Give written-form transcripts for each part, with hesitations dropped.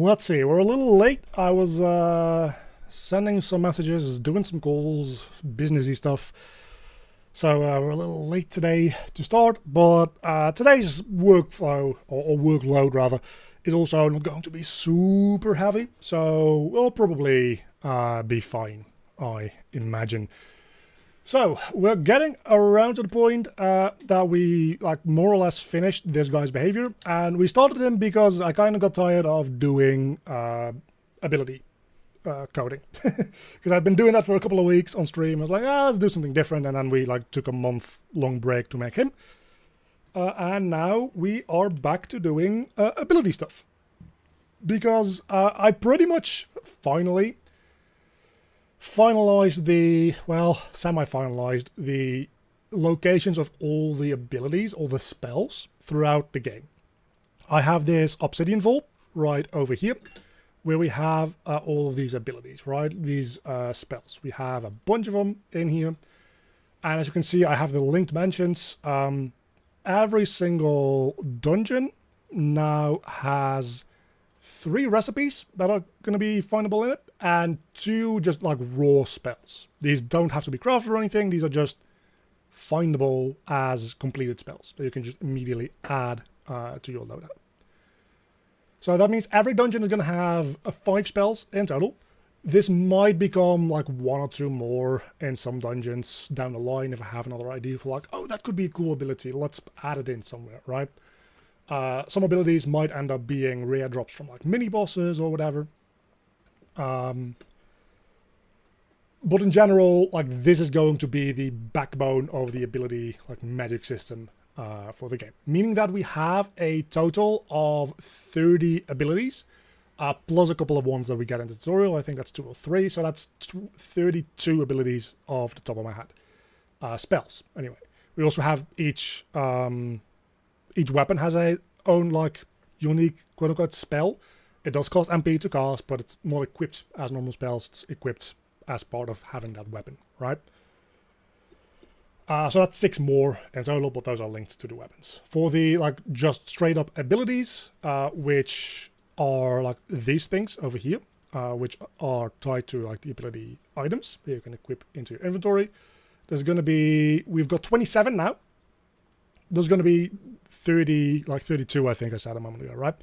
let's see. We're a little late. I was sending some messages, doing some calls, businessy stuff. So we're a little late today to start, but today's workflow, or workload rather, is also not going to be super heavy. So we'll probably be fine, I imagine. So we're getting around to the point that we more or less finished this guy's behavior, and we started him because I kind of got tired of doing ability coding, because I'd been doing that for a couple of weeks on stream. I was like, let's do something different, and then we took a month-long break to make him, and now we are back to doing ability stuff, because I pretty much finalized semi-finalized the locations of all the abilities, all the spells throughout the game. I have this obsidian vault right over here, where we have all of these abilities, right? These spells. We have a bunch of them in here. And as you can see, I have the linked mentions. Every single dungeon now has 3 recipes that are going to be findable in it, and 2 just raw spells. These don't have to be crafted or anything. These are just findable as completed spells that you can just immediately add to your loadout. So that means every dungeon is going to have 5 spells in total. This might become 1 or 2 more in some dungeons down the line if I have another idea for oh, that could be a cool ability. Let's add it in somewhere, right? Some abilities might end up being rare drops from mini bosses or whatever. But in general, this is going to be the backbone of the ability magic system for the game. Meaning that we have a total of 30 abilities, plus a couple of ones that we get in the tutorial. I think that's 2 or 3, so that's 32 abilities off the top of my head. Spells, anyway. We also have each weapon has a own unique quote-unquote spell. It does cost MP to cast, but it's not equipped as normal spells. It's equipped as part of having that weapon, right? So that's 6 more in total, but those are linked to the weapons. For the just straight up abilities, which are these things over here, which are tied to the ability items that you can equip into your inventory. There's going to be, we've got 27 now. There's going to be 32, I think I said a moment ago, right?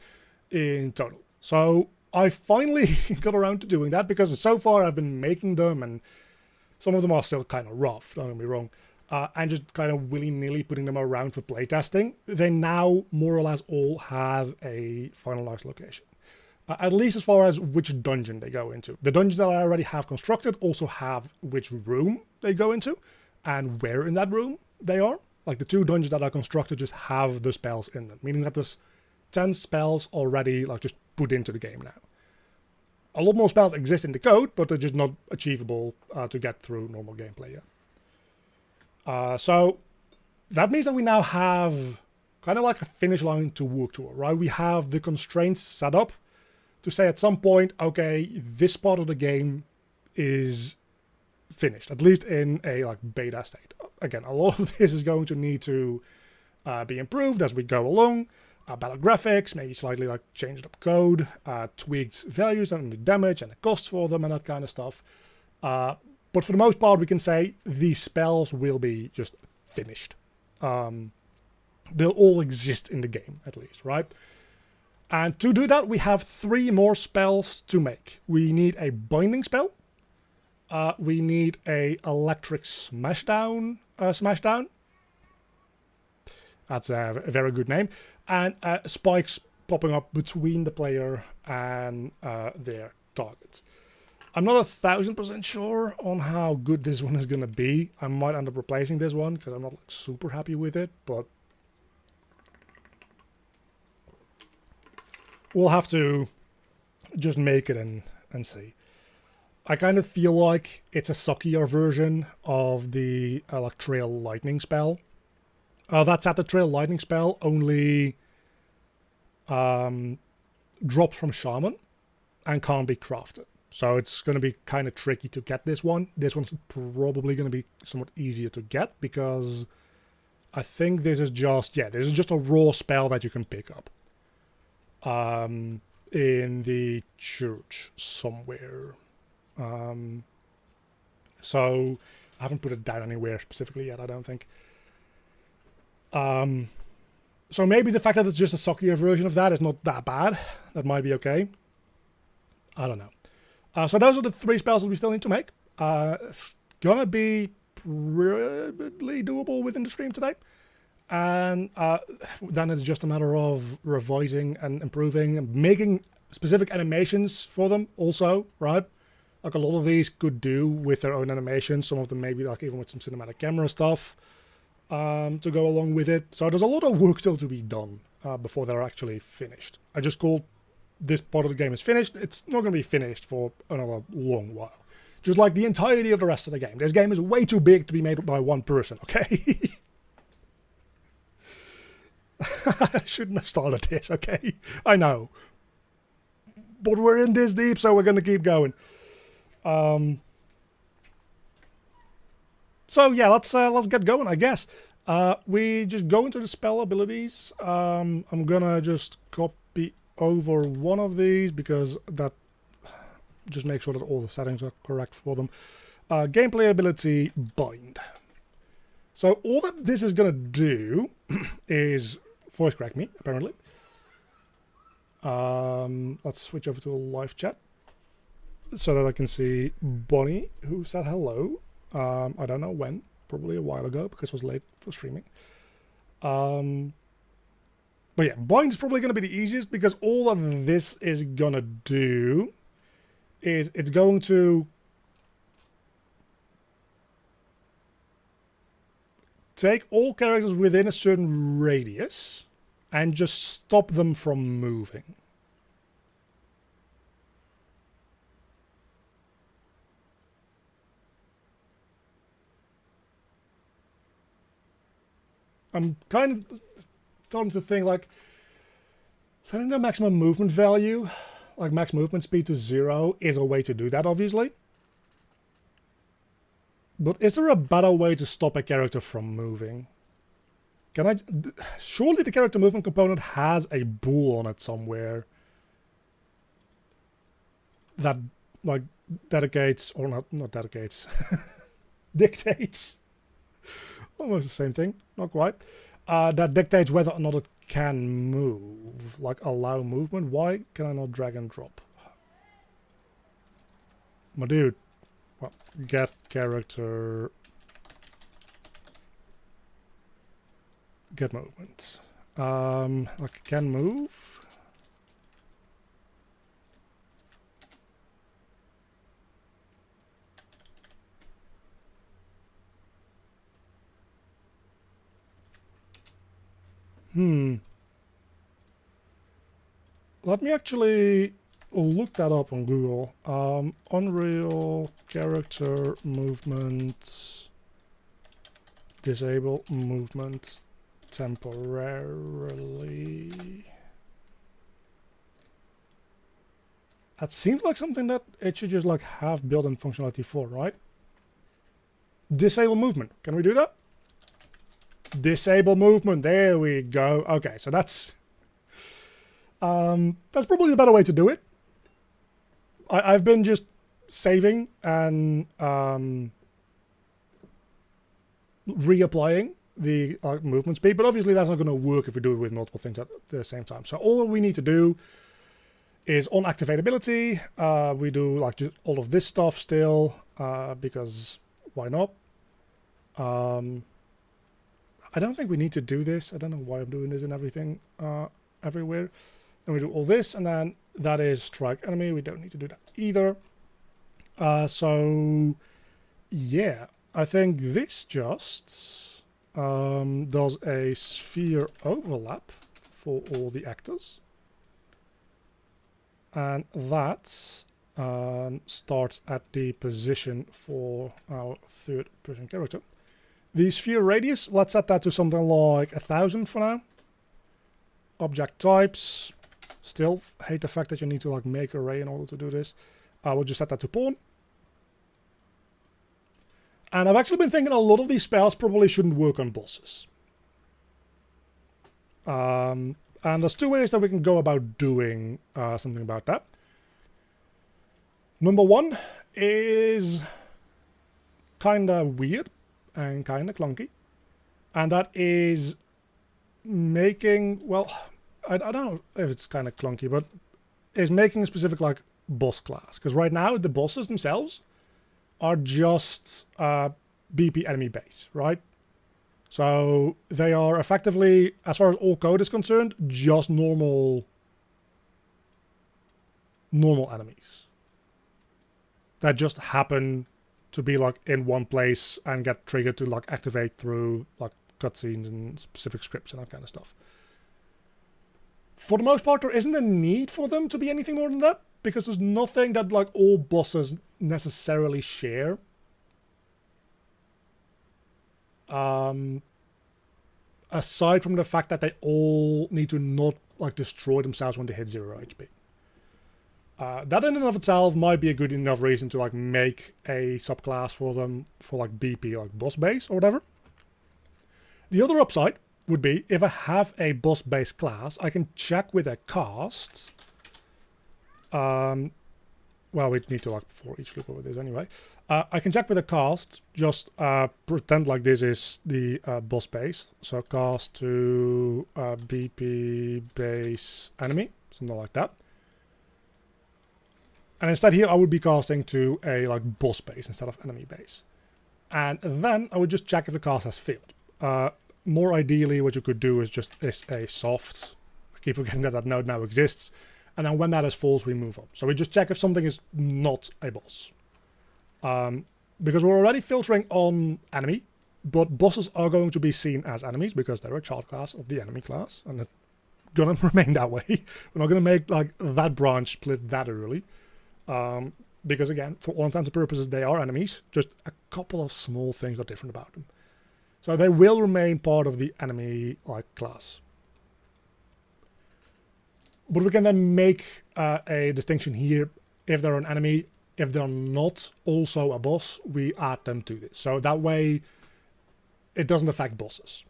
In total. So I finally got around to doing that, because so far I've been making them, and some of them are still kind of rough, don't get me wrong, and just kind of willy-nilly putting them around for playtesting. They now more or less all have a finalized location, at least as far as which dungeon they go into. The dungeons that I already have constructed also have which room they go into and where in that room they are. The 2 dungeons that are constructed just have the spells in them, meaning that there's 10 spells already just put into the game now. A lot more spells exist in the code, but they're just not achievable to get through normal gameplay yet. So that means that we now have kind of a finish line to work toward, right? We have the constraints set up to say at some point, okay, this part of the game is finished, at least in a beta state. Again, a lot of this is going to need to be improved as we go along. Better graphics, maybe slightly changed up code, tweaked values and the damage and the cost for them and that kind of stuff. But for the most part, we can say these spells will be just finished. They'll all exist in the game, at least, right? And to do that, we have 3 more spells to make. We need a binding spell. We need a electric smashdown. That's a very good name. And spikes popping up between the player and their target. I'm not 1000% sure on how good this one is going to be. I might end up replacing this one because I'm not super happy with it, but we'll have to just make it and see. I kind of feel like it's a suckier version of the trail lightning spell. That's at the trail lightning spell only drops from shaman and can't be crafted. So it's going to be kind of tricky to get this one. This one's probably going to be somewhat easier to get, because I think this is just a raw spell that you can pick up. in the church somewhere. So I haven't put it down anywhere specifically yet, I don't think. So maybe the fact that it's just a sockier version of that is not that bad. That might be okay. I don't know. So those are the 3 spells that we still need to make. It's gonna be probably doable within the stream today. And then it's just a matter of revising and improving and making specific animations for them also, right? Like a lot of these could do with their own animations. Some of them maybe like even with some cinematic camera stuff to go along with it. So there's a lot of work still to be done before they're actually finished. I just called this part of the game is finished. It's not going to be finished for another long while. Just like the entirety of the rest of the game. This game is way too big to be made by one person, okay? I shouldn't have started this, okay? I know. But we're in this deep, so we're going to keep going. So yeah, let's get going, I guess. We just go into the spell abilities. I'm gonna just copy over one of these because that just makes sure that all the settings are correct for them. Gameplay ability bind. So all that this is gonna do is voice crack me, apparently. Let's switch over to a live chat so that I can see Bonnie, who said hello. I don't know when, probably a while ago because it was late for streaming. But yeah, bind is probably going to be the easiest because all of this is going to do is it's going to take all characters within a certain radius and just stop them from moving. I'm kind of starting to think like setting the maximum movement value, like max movement speed to 0 is a way to do that, obviously. But is there a better way to stop a character from moving? Can I... Surely the character movement component has a bool on it somewhere that like dedicates, or not dedicates, dictates. Almost the same thing, not quite. That dictates whether or not it can move, like allow movement. Why can I not drag and drop? My dude, well, get character, get movement. Like can move. Let me actually look that up on Google. Unreal character movement, disable movement temporarily. That seems like something that it should just like have built-in functionality for, right? Disable movement. Can we do that? Disable movement. There we go. Okay, so that's probably the better way to do it. I've been just saving and reapplying the movement speed, but obviously that's not going to work if we do it with multiple things at the same time. So all we need to do is on activatability, we do like just all of this stuff still because why not? I don't think we need to do this. I don't know why I'm doing this and everything everywhere. And we do all this, and then that is strike enemy. We don't need to do that either. So yeah, I think this just does a sphere overlap for all the actors. And that starts at the position for our third person character. The sphere radius, let's set that to something like 1,000 for now. Object types, still hate the fact that you need to like make array in order to do this. We'll just set that to pawn. And I've actually been thinking a lot of these spells probably shouldn't work on bosses. And there's two ways that we can go about doing something about that. Number one is kind of weird and kind of clunky. And that is making, well, I don't know if it's kind of clunky, but is making a specific like boss class. Because right now the bosses themselves are just BP enemy base, right? So they are effectively, as far as all code is concerned, just normal enemies that just happen to be like in one place and get triggered to like activate through like cutscenes and specific scripts and that kind of stuff. For the most part, there isn't a need for them to be anything more than that, because there's nothing that like all bosses necessarily share. Aside from the fact that they all need to not like destroy themselves when they hit 0 HP. That in and of itself might be a good enough reason to like make a subclass for them for like BP, like boss base or whatever. The other upside would be if I have a boss base class, I can check with a cast. Well, we need to like for each loop over this anyway. I can check with a cast, just pretend like this is the boss base. So cast to BP base enemy, something like that. And instead here I would be casting to a like boss base instead of enemy base. And then I would just check if the cast has failed. More ideally what you could do is just a soft. I keep forgetting that node now exists. And then when that is false, we move on. So we just check if something is not a boss. Because we're already filtering on enemy, but bosses are going to be seen as enemies because they're a child class of the enemy class. And it's gonna remain that way. We're not gonna make like that branch split that early. Because again, for all intents and purposes, they are enemies. Just a couple of small things are different about them. So they will remain part of the enemy like class. But we can then make a distinction here. If they're an enemy, if they're not also a boss, we add them to this. So that way, it doesn't affect bosses.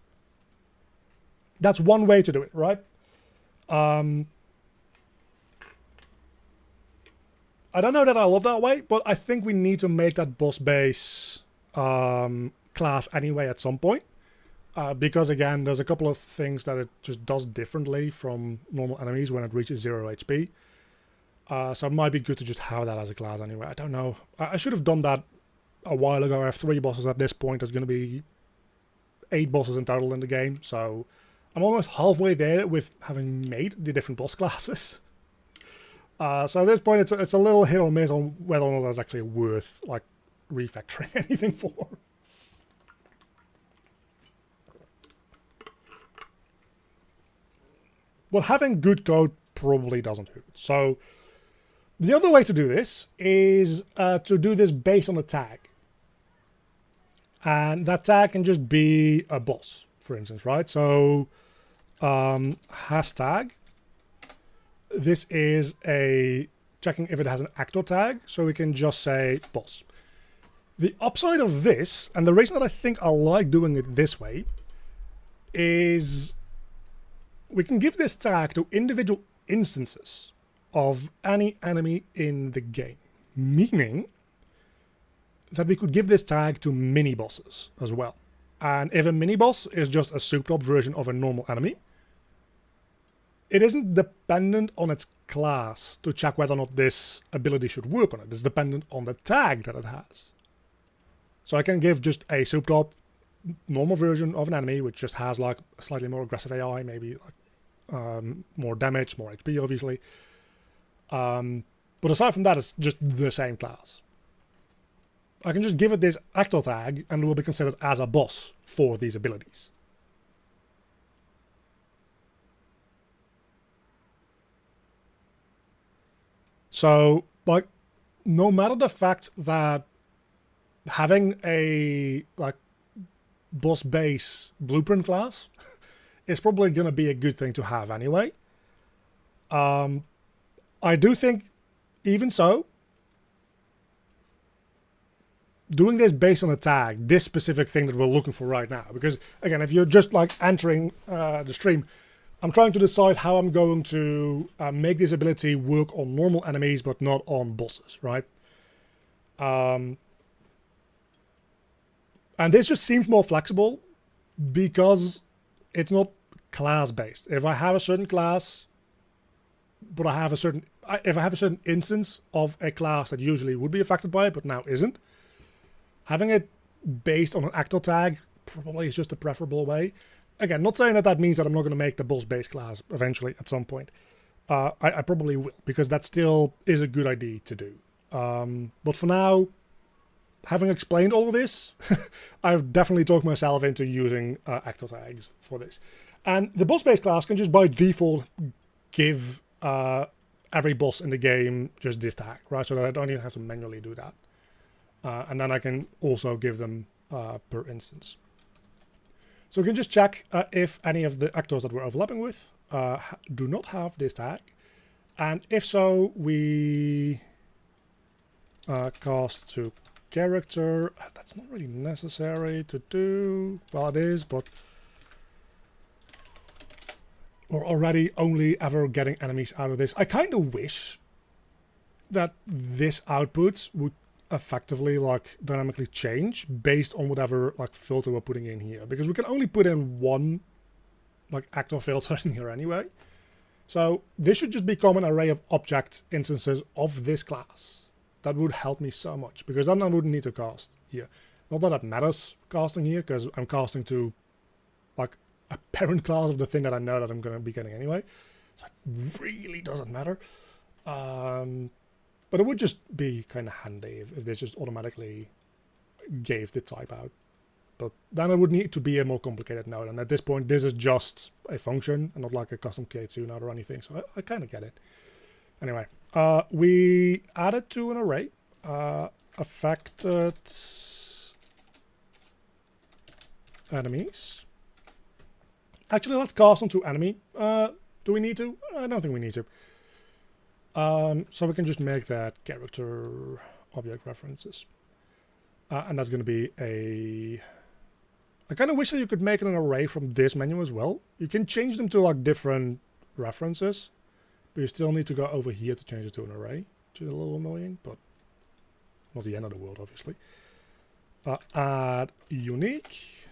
That's one way to do it, right? I don't know that I love that way, but I think we need to make that boss base class anyway at some point. Because again, there's a couple of things that it just does differently from normal enemies when it reaches 0 HP. So it might be good to just have that as a class anyway. I don't know. I should have done that a while ago. I have 3 bosses at this point. There's going to be 8 bosses in total in the game. So I'm almost halfway there with having made the different boss classes. So at this point, it's a little hit or miss on whether or not that's actually worth like refactoring anything for. But having good code probably doesn't hurt. So the other way to do this is to do this based on a tag. And that tag can just be a boss, for instance, right? So hashtag. This is a checking if it has an actor tag. So we can just say boss. The upside of this, and the reason that I think I like doing it this way, is we can give this tag to individual instances of any enemy in the game. Meaning that we could give this tag to mini bosses as well. And if a mini boss is just a souped up version of a normal enemy, it isn't dependent on its class to check whether or not this ability should work on it. It's dependent on the tag that it has. So I can give just a souped up normal version of an enemy which just has like a slightly more aggressive AI, maybe like more damage, more HP obviously. But aside from that, it's just the same class. I can just give it this actor tag and it will be considered as a boss for these abilities. So, like, no matter the fact that having a, like, boss base blueprint class is probably going to be a good thing to have anyway. I do think, even so, doing this based on a tag, this specific thing that we're looking for right now, because, again, if you're just, like, entering the stream, I'm trying to decide how I'm going to make this ability work on normal enemies, but not on bosses, right? And this just seems more flexible because it's not class-based. If I have a certain class, but I have a certain... If I have a certain instance of a class that usually would be affected by it, but now isn't, having it based on an actor tag probably is just the preferable way. Again, not saying that that means that I'm not going to make the boss-based class eventually at some point. I probably will, because that still is a good idea to do. But for now, having explained all of this, I've definitely talked myself into using actor tags for this. And the boss-based class can just by default give every boss in the game just this tag, right? So that I don't even have to manually do that. And then I can also give them per instance. So we can just check if any of the actors that we're overlapping with do not have this tag. And if so, we cast to character. That's not really necessary to do. Well, it is, but we're already only ever getting enemies out of this. I kind of wish that this output would effectively like dynamically change based on whatever like filter we're putting in here, because we can only put in one like actor filter in here anyway. So this should just become an array of object instances of this class. That would help me so much, because then I wouldn't need to cast here. Not that it matters casting here, because I'm casting to like a parent class of the thing that I know that I'm going to be getting anyway. So it really doesn't matter. But it would just be kind of handy if this just automatically gave the type out. But then it would need to be a more complicated node. And at this point, this is just a function and not like a custom K2 node or anything. So I kind of get it. Anyway, we added to an array affected enemies. Actually, let's cast them to enemy. Do we need to? I don't think we need to. So we can just make that character object references. And that's going to be a... I kind of wish that you could make an array from this menu as well. You can change them to like different references, but you still need to go over here to change it to an array, which is a little annoying, but not the end of the world, obviously. Add unique.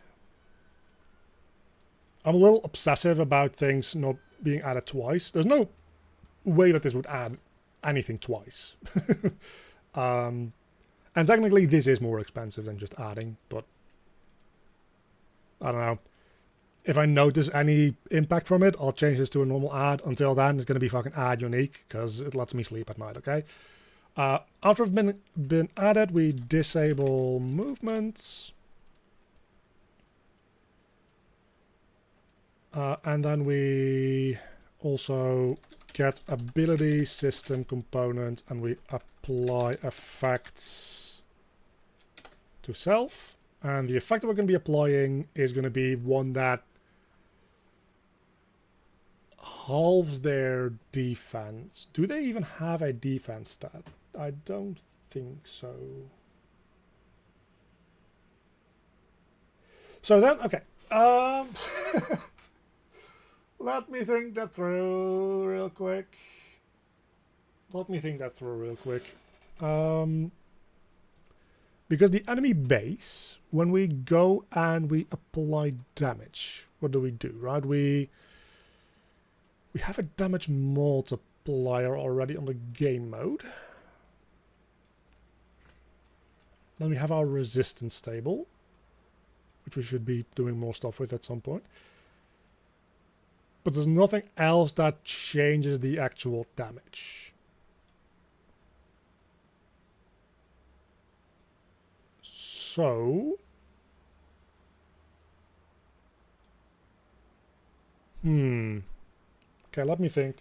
I'm a little obsessive about things not being added twice. There's no way that this would add anything twice. And technically this is more expensive than just adding, but I don't know. If I notice any impact from it, I'll change this to a normal add. Until then, it's going to be fucking add unique, because it lets me sleep at night, okay? After it's been added, we disable movements. And then we also get ability system component, and we apply effects to self. And the effect that we're going to be applying is going to be one that halves their defense. Do they even have a defense stat? I don't think so. So then, okay. Let me think that through real quick. Because the enemy base, when we go and we apply damage, what do, right? We have a damage multiplier already on the game mode. Then we have our resistance table, which we should be doing more stuff with at some point. But there's nothing else that changes the actual damage. So... Okay, let me think.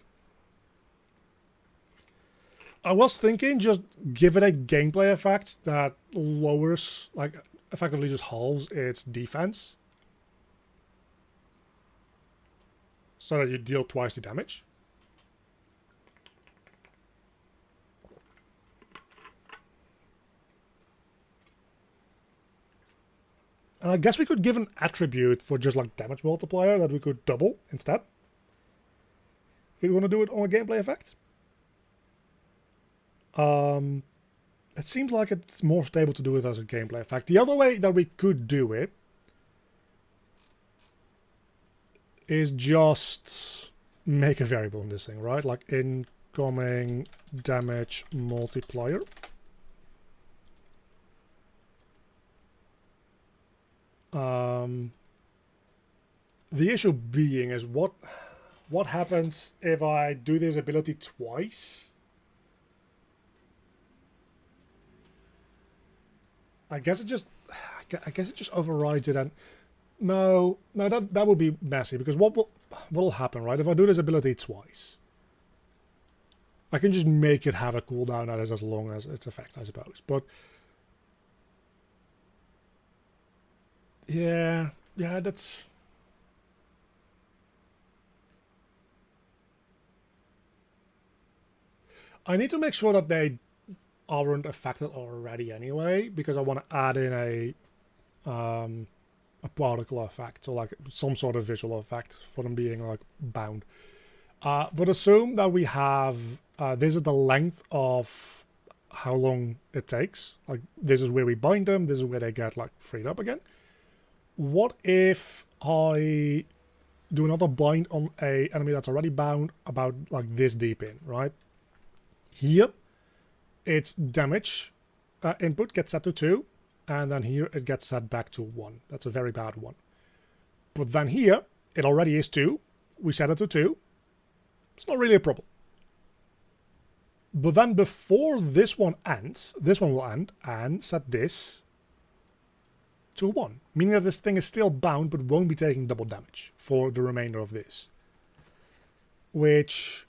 I was thinking just give it a gameplay effect that lowers, like, effectively just halves its defense, so that you deal twice the damage. And I guess we could give an attribute for just like damage multiplier that we could double instead. if we want to do it on a gameplay effect. It seems like it's more stable to do it as a gameplay effect. The other way that we could do it is just make a variable in this thing, right? Like incoming damage multiplier. The issue being is what happens if I do this ability twice? I guess it just overrides it, and no, that would be messy, because what will happen, right? If I do this ability twice, I can just make it have a cooldown that is as long as its effect, I suppose. But yeah, that's. I need to make sure that they aren't affected already anyway, because I want to add in a particle effect, or like some sort of visual effect for them being like bound. But assume that we have this is the length of how long it takes. Like this is where we bind them, this is where they get like freed up again. What if I do another bind on a enemy that's already bound about like this deep in, right? Here, its damage input gets set to 2, and then here it gets set back to 1. That's a very bad one. But then here, it already is 2. We set it to 2. It's not really a problem. But then before this one ends, this one will end, and set this to 1. Meaning that this thing is still bound, but won't be taking double damage for the remainder of this. Which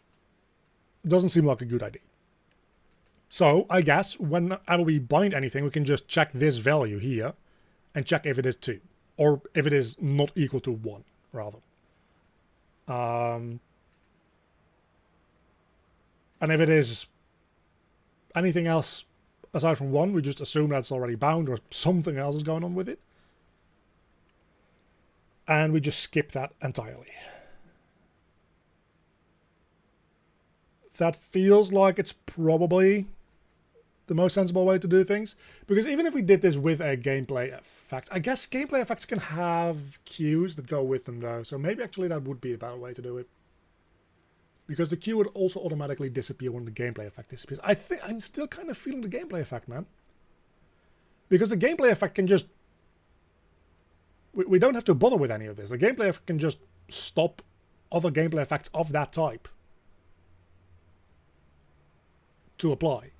doesn't seem like a good idea. So, I guess, whenever we bind anything, we can just check this value here and check if it is 2. Or if it is not equal to 1, rather. And if it is anything else aside from 1, we just assume that's already bound or something else is going on with it. And we just skip that entirely. That feels like it's probably the most sensible way to do things, because even if we did this with a gameplay effect, I guess gameplay effects can have cues that go with them though, so maybe actually that would be a better way to do it, because the cue would also automatically disappear when the gameplay effect disappears. I think I'm still kind of feeling the gameplay effect, man, because the gameplay effect can just, we don't have to bother with any of this. The gameplay effect can just stop other gameplay effects of that type to apply.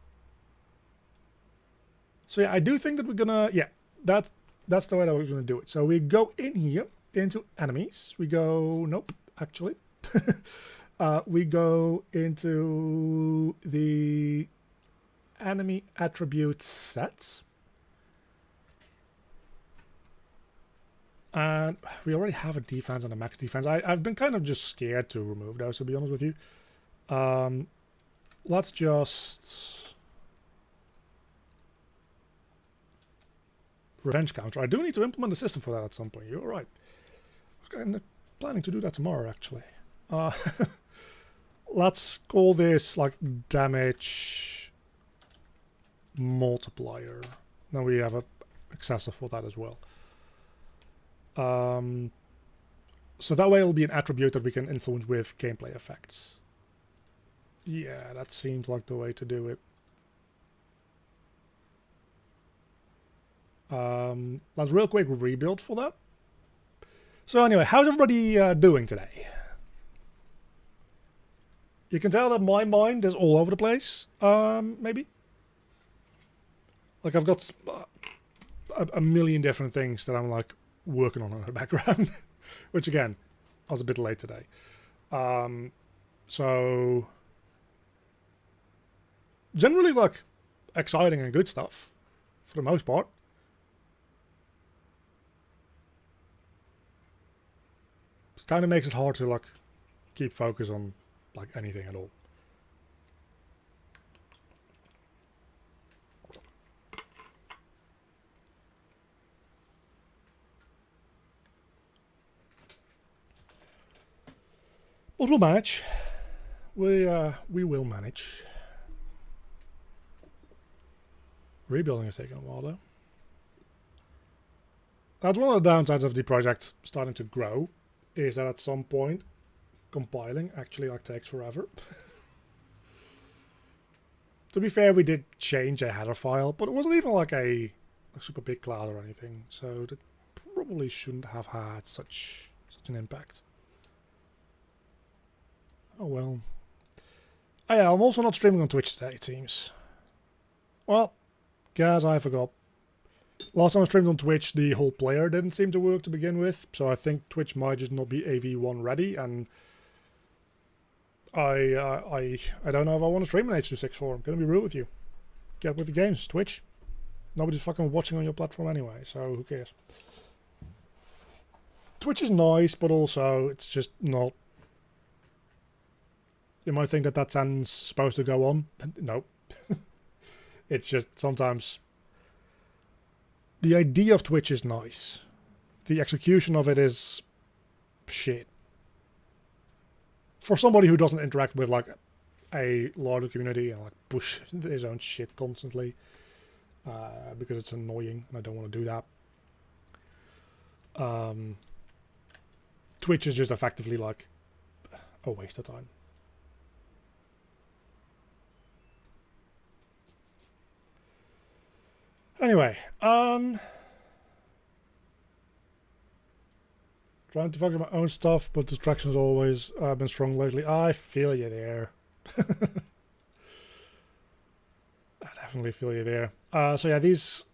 So yeah, I do think that we're gonna, yeah, that's the way that we're gonna do it. So we go in here into enemies. We go, nope, actually. We go into the enemy attribute sets. And we already have a defense and a max defense. I've been kind of just scared to remove those, to be honest with you. Let's just revenge counter. I do need to implement a system for that at some point. You're right. I'm planning to do that tomorrow, actually. Let's call this like damage multiplier. Now we have a accessor for that as well. So that way it'll be an attribute that we can influence with gameplay effects. Yeah, that seems like the way to do it. Let's real quick rebuild for that. So anyway, how's everybody doing today? You can tell that my mind is all over the place, maybe. Like I've got a million different things that I'm like working on in the background, which again, I was a bit late today. So generally like exciting and good stuff for the most part. It kind of makes it hard to like keep focus on like anything at all. But we'll manage. we will manage. Rebuilding is taking a while though. That's one of the downsides of the project starting to grow, is that at some point compiling actually like takes forever. To be fair, we did change a header file, but it wasn't even like a super big cloud or anything, so that probably shouldn't have had such an impact. Oh well. Oh yeah, I'm also not streaming on Twitch today, it seems. Well, guys, I forgot. Last time I streamed on Twitch, the whole player didn't seem to work to begin with, so I think Twitch might just not be AV1 ready, and I don't know if I want to stream in H.264. I'm gonna be real with you. Get with the games, Twitch. Nobody's fucking watching on your platform anyway, so who cares? Twitch is nice, but also it's just not. You might think that that sentence supposed to go on. Nope. It's just sometimes the idea of Twitch is nice. The execution of it is shit. For somebody who doesn't interact with like a larger community and like push his own shit constantly, because it's annoying and I don't want to do that. Twitch is just effectively like a waste of time. Anyway, trying to focus on my own stuff, but distractions always been strong lately. I feel you there. I definitely feel you there. So yeah, these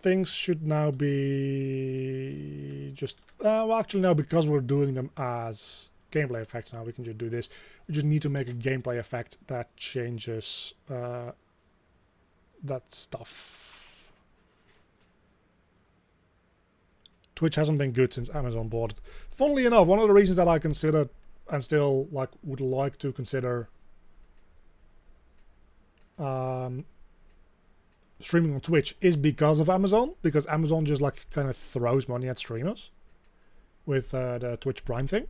things should now be just... well, actually no, because we're doing them as gameplay effects now, we can just do this. We just need to make a gameplay effect that changes that stuff. Twitch hasn't been good since Amazon bought it. Funnily enough, one of the reasons that I considered and still like would like to consider streaming on Twitch is because of Amazon, because Amazon just like kind of throws money at streamers with the Twitch Prime thing.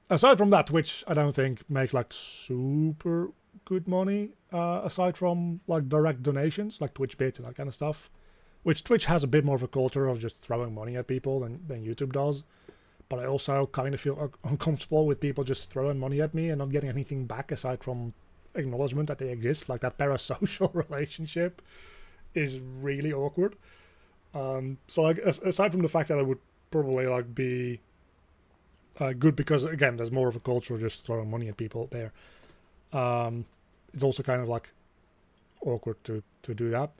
Aside from that, Twitch I don't think makes like super good money aside from like direct donations like Twitch bits and that kind of stuff. Which Twitch has a bit more of a culture of just throwing money at people than YouTube does. But I also kind of feel uncomfortable with people just throwing money at me and not getting anything back aside from acknowledgement that they exist. Like that parasocial relationship is really awkward. So like aside from the fact that I would probably like be good because again there's more of a culture of just throwing money at people there. It's also kind of like awkward to do that.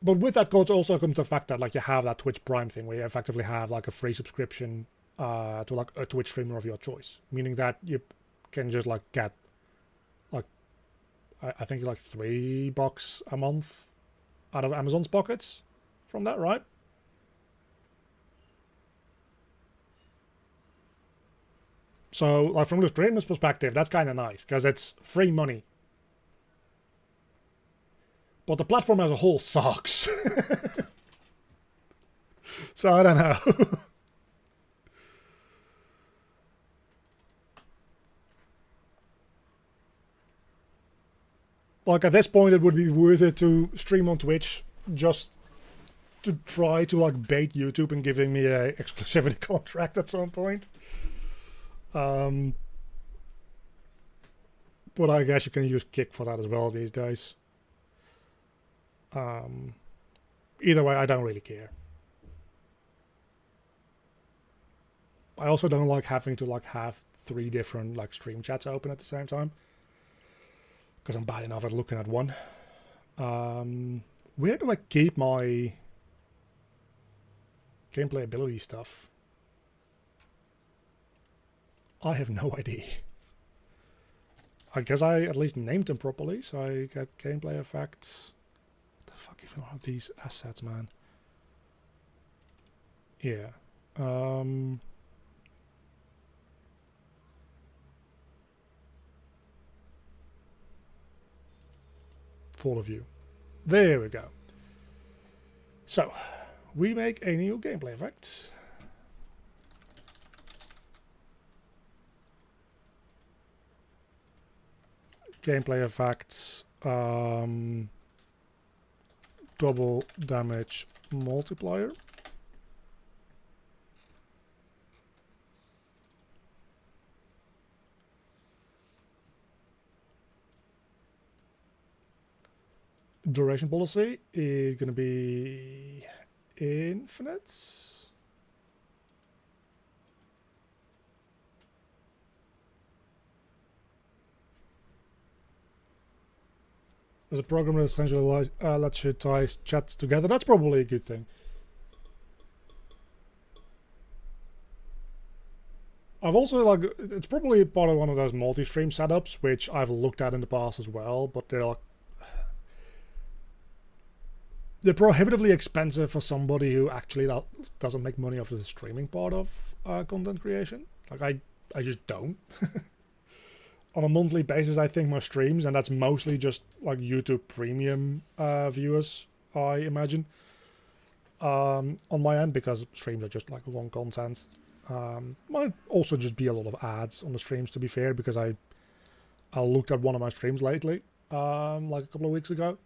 But with that culture also comes the fact that like you have that Twitch Prime thing where you effectively have like a free subscription to like a Twitch streamer of your choice, meaning that you can just like get like I think like $3 a month out of Amazon's pockets from that, right? So like from the streamer's perspective, that's kind of nice because it's free money. But the platform as a whole sucks. So I don't know. Like at this point it would be worth it to stream on Twitch just to try to like bait YouTube and giving me a exclusivity contract at some point. But I guess you can use Kick for that as well these days. Either way, I don't really care. I also don't like having to like have 3 different like stream chats open at the same time because I'm bad enough at looking at one. Where do I keep my gameplay ability stuff? I have no idea. I guess I at least named them properly, so I get gameplay effects. Fuck even are these assets, man. Yeah. Full of view. There we go. So, we make a new gameplay effect. gameplay effects, double damage multiplier. Duration policy is going to be infinite. There's a program that essentially lets you tie chats together. That's probably a good thing. I've also, like, it's probably part of one of those multi-stream setups, which I've looked at in the past as well, but they're like, they're prohibitively expensive for somebody who actually doesn't make money off the streaming part of content creation. Like, I just don't. On a monthly basis, I think my streams, and that's mostly just like YouTube Premium viewers, I imagine, on my end, because streams are just like long content. Might also just be a lot of ads on the streams, to be fair, because I looked at one of my streams lately, like a couple of weeks ago,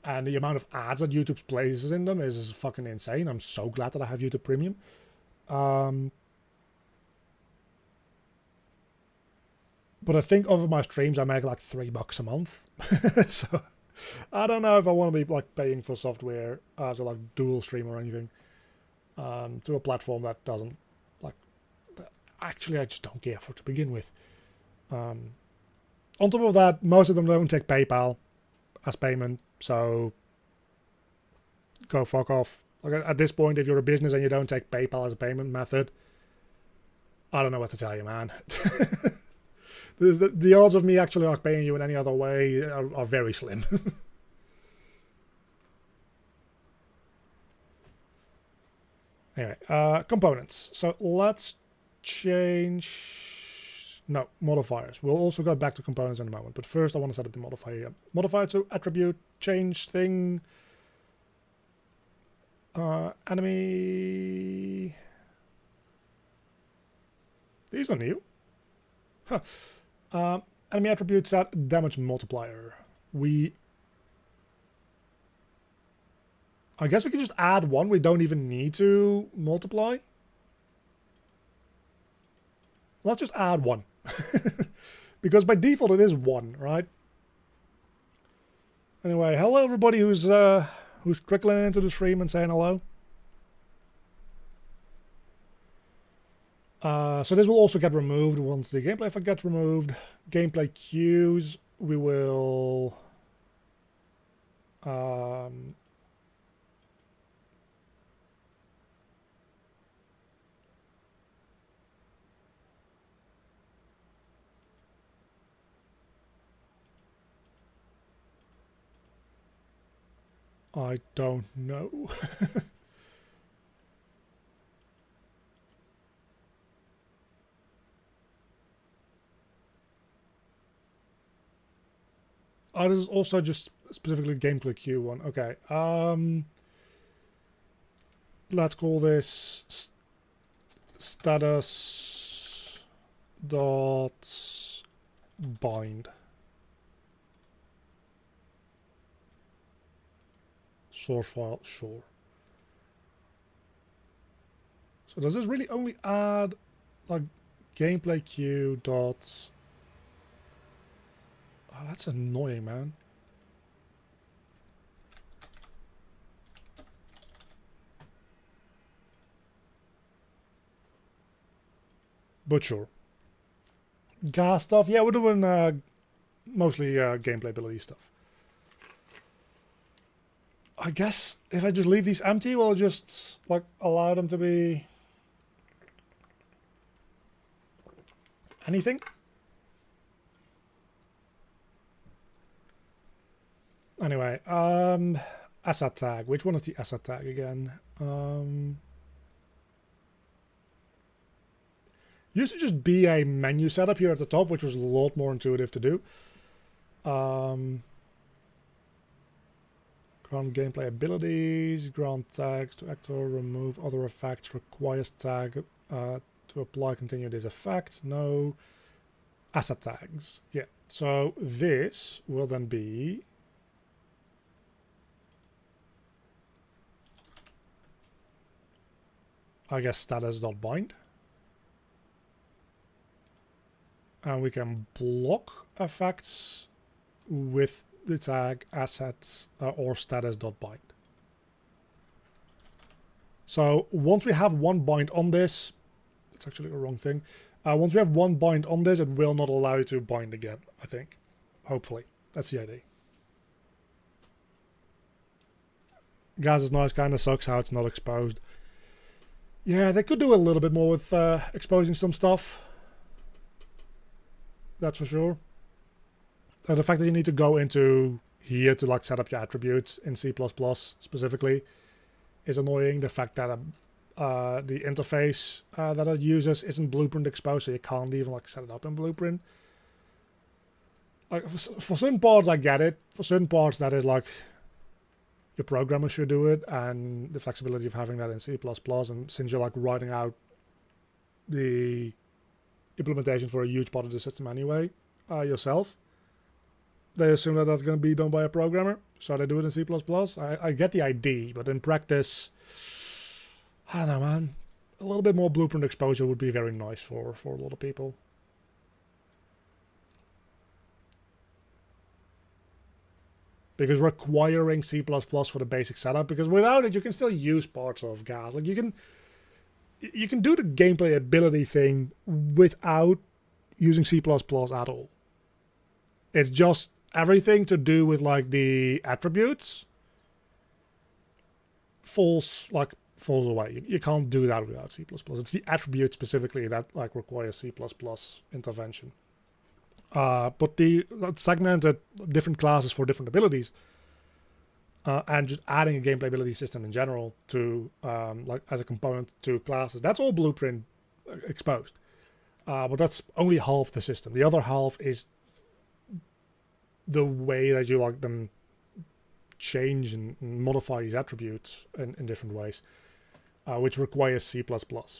and the amount of ads that YouTube places in them is fucking insane. I'm so glad that I have YouTube Premium. But I think over my streams I make like $3 a month. So I don't know if I want to be like paying for software to like dual stream or anything to a platform that doesn't like. Actually, I just don't care for to begin with. On top of that, most of them don't take PayPal as payment, so go fuck off. Like at this point, if you're a business and you don't take PayPal as a payment method, I don't know what to tell you, man. The odds of me actually like paying you in any other way are very slim. Anyway, components. So let's change... No, modifiers. We'll also go back to components in a moment. But first I want to set up the modifier. Modifier to attribute, change thing. Enemy... These are new. Huh. Enemy attribute set damage multiplier. I guess we can just add one. We don't even need to multiply. Let's just add one. Because by default it is one, right? Anyway, hello everybody who's trickling into the stream and saying hello. So this will also get removed once the gameplay effect gets removed. Gameplay cues, we will... I don't know. Oh, this is also just specifically gameplay queue one. Okay. Let's call this status dot bind. Source file, sure. So does this really only add like gameplay queue dot... Oh, that's annoying, man. But sure. Gas stuff, yeah, we're doing mostly gameplay ability stuff. I guess if I just leave these empty, we'll just like allow them to be anything. Anyway, asset tag. Which one is the asset tag again? Used to just be a menu setup here at the top, which was a lot more intuitive to do. Grant gameplay abilities, grant tags to actor, remove other effects, requires tag to apply, continue this effect. No. Asset tags. Yeah, So this will then be I guess status.bind. And we can block effects with the tag assets or status.bind. So once we have one bind on this, it's actually the wrong thing. Once we have one bind on this, it will not allow you to bind again, I think. Hopefully. That's the idea. Gas is nice, kind of sucks how it's not exposed. Yeah, they could do a little bit more with exposing some stuff. That's for sure. The fact that you need to go into here to like set up your attributes in C++ specifically is annoying. The fact that the interface that it uses isn't Blueprint exposed, so you can't even like set it up in Blueprint. Like for certain parts, I get it. For certain parts, that is like your programmer should do it, and the flexibility of having that in C++. And since you're like writing out the implementation for a huge part of the system anyway yourself, they assume that that's going to be done by a programmer, so they do it in C++. I get the idea, but in practice, I don't know, man. A little bit more Blueprint exposure would be very nice for a lot of people. Because requiring C++ for the basic setup, because without it you can still use parts of Gas. Like you can do the gameplay ability thing without using C++ at all. It's just everything to do with like the attributes falls away. You can't do that without C++. It's the attribute specifically that like requires C++ intervention. But the segmented different classes for different abilities, and just adding a gameplay ability system in general to like as a component to classes, that's all Blueprint exposed. But that's only half the system. The other half is the way that you like them change and modify these attributes in different ways, which requires C++,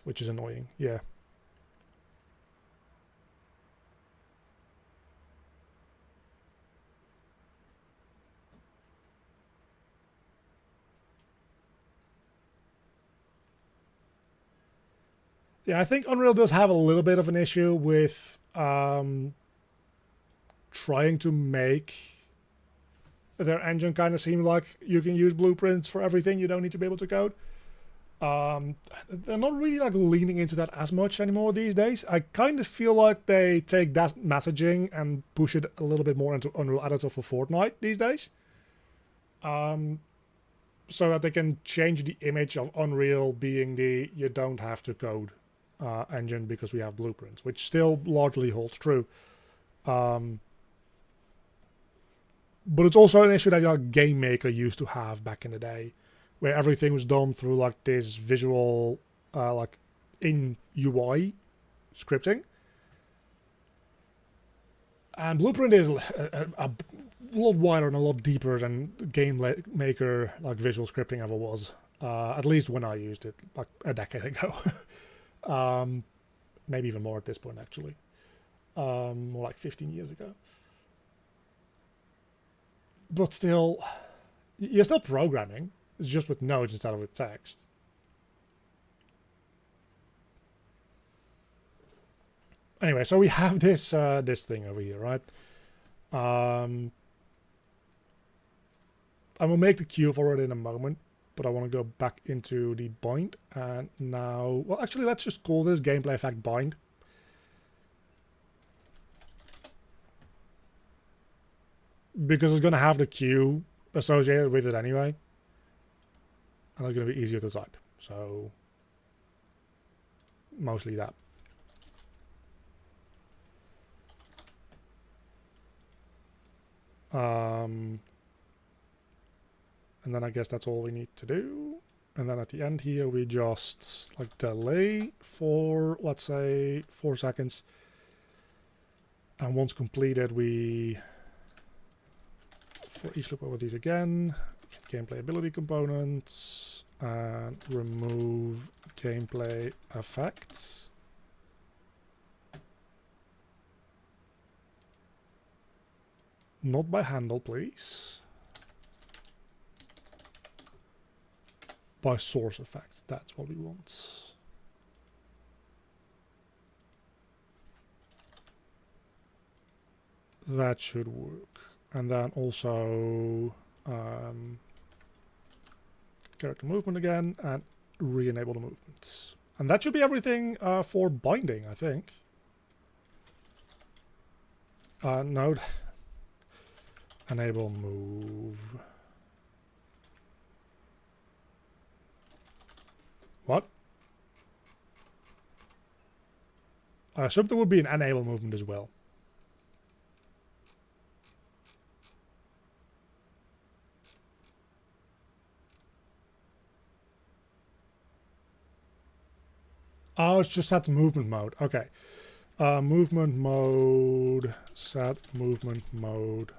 which is annoying. Yeah. Yeah, I think Unreal does have a little bit of an issue with trying to make their engine kind of seem like you can use blueprints for everything. You don't need to be able to code. They're not really like leaning into that as much anymore these days. I kind of feel like they take that messaging and push it a little bit more into Unreal Editor for Fortnite these days. So that they can change the image of Unreal being the you don't have to code engine because we have blueprints, which still largely holds true. But it's also an issue that like Game Maker used to have back in the day, where everything was done through like this visual, like in UI scripting. And Blueprint is a lot wider and a lot deeper than Game Maker like visual scripting ever was. At least when I used it like a decade ago. Maybe even more at this point, actually. More like 15 years ago. But still, you're still programming. It's just with nodes instead of with text. Anyway, so we have this this thing over here, right? I will make the queue for it in a moment, but I want to go back into the bind. And now, well, actually, let's just call this gameplay effect bind. Because it's going to have the queue associated with it anyway. And it's going to be easier to type. So, mostly that. And then I guess that's all we need to do. And then at the end here, we just like delay for, let's say, 4 seconds. And once completed, we, for each loop over these again, gameplay ability components, and remove gameplay effects. Not by handle, please. By source effect, that's what we want. That should work. And then also character movement again and re-enable the movements. And that should be everything for binding, I think. Node. Enable move. What? I assumed there would be an enable movement as well. Oh, it's just set movement mode. Okay. Movement mode. Set movement mode.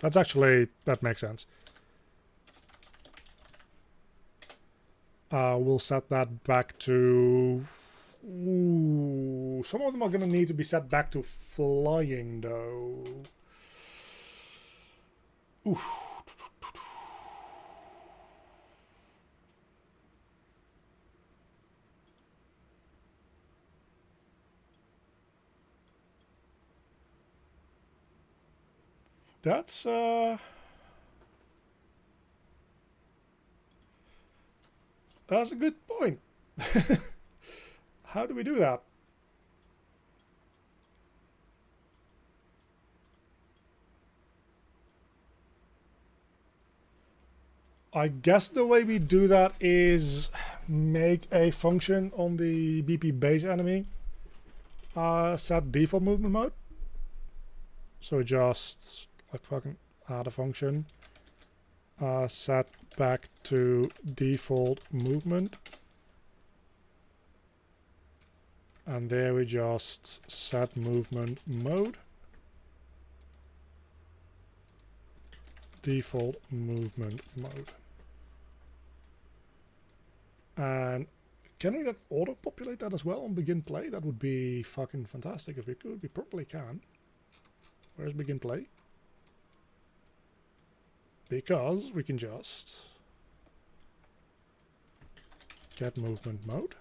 That's actually, that makes sense. We'll set that back to... Ooh, some of them are going to need to be set back to flying, though. Ooh. That's a good point. How do we do that? I guess the way we do that is make a function on the BP base enemy set default movement mode. So just like fucking add a function, set back to default movement, and there we just set movement mode, default movement mode. And can we then auto populate that as well on begin play? That would be fucking fantastic if we could. We probably can. Where's begin play? Because we can just get movement mode.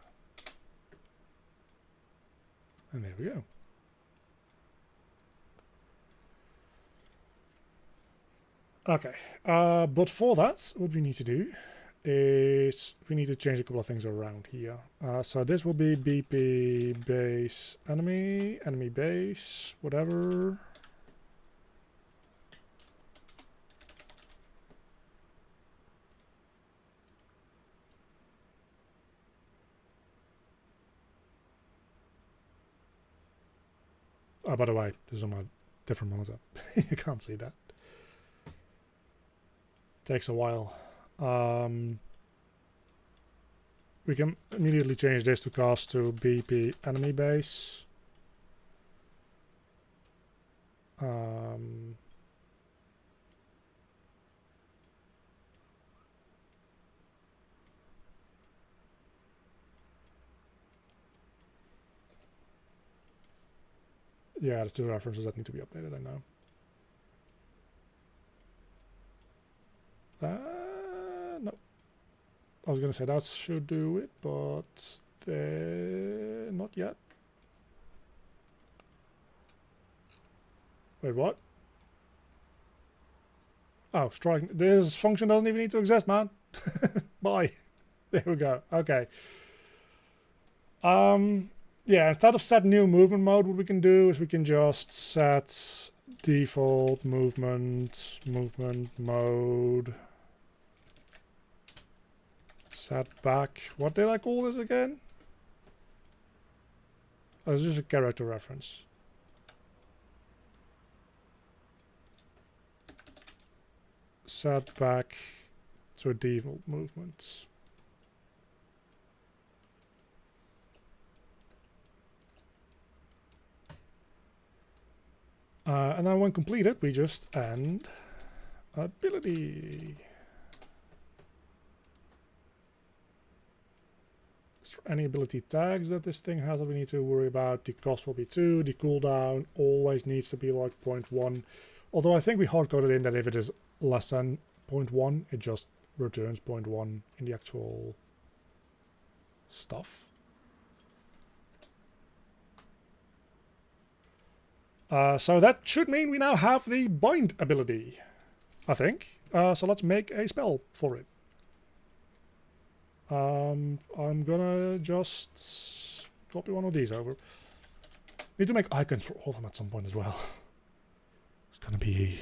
And there we go. Okay, but for that, what we need to do is we need to change a couple of things around here. So this will be BP base enemy, enemy base, whatever. Oh, by the way, this is on my different monitor. You can't see that. Takes a while. We can immediately change this to cast to BP enemy base. Yeah, there's two references that need to be updated, I know. No. I was going to say that should do it, but not yet. Wait, what? Oh, strike. This function doesn't even need to exist, man. Bye. There we go. Okay. Yeah, instead of set new movement mode, what we can do is we can just set default movement mode. Set back. What did I call this again? Oh, it's just a character reference. Set back to default movements. And then when completed, we just end ability. any ability tags that this thing has that we need to worry about. The cost will be 2. The cooldown always needs to be like 0.1. Although I think we hard-coded in that if it is less than 0.1, it just returns 0.1 in the actual stuff. So that should mean we now have the bind ability, I think. So let's make a spell for it. I'm gonna just copy one of these over. Need to make icons for all of them at some point as well. It's gonna be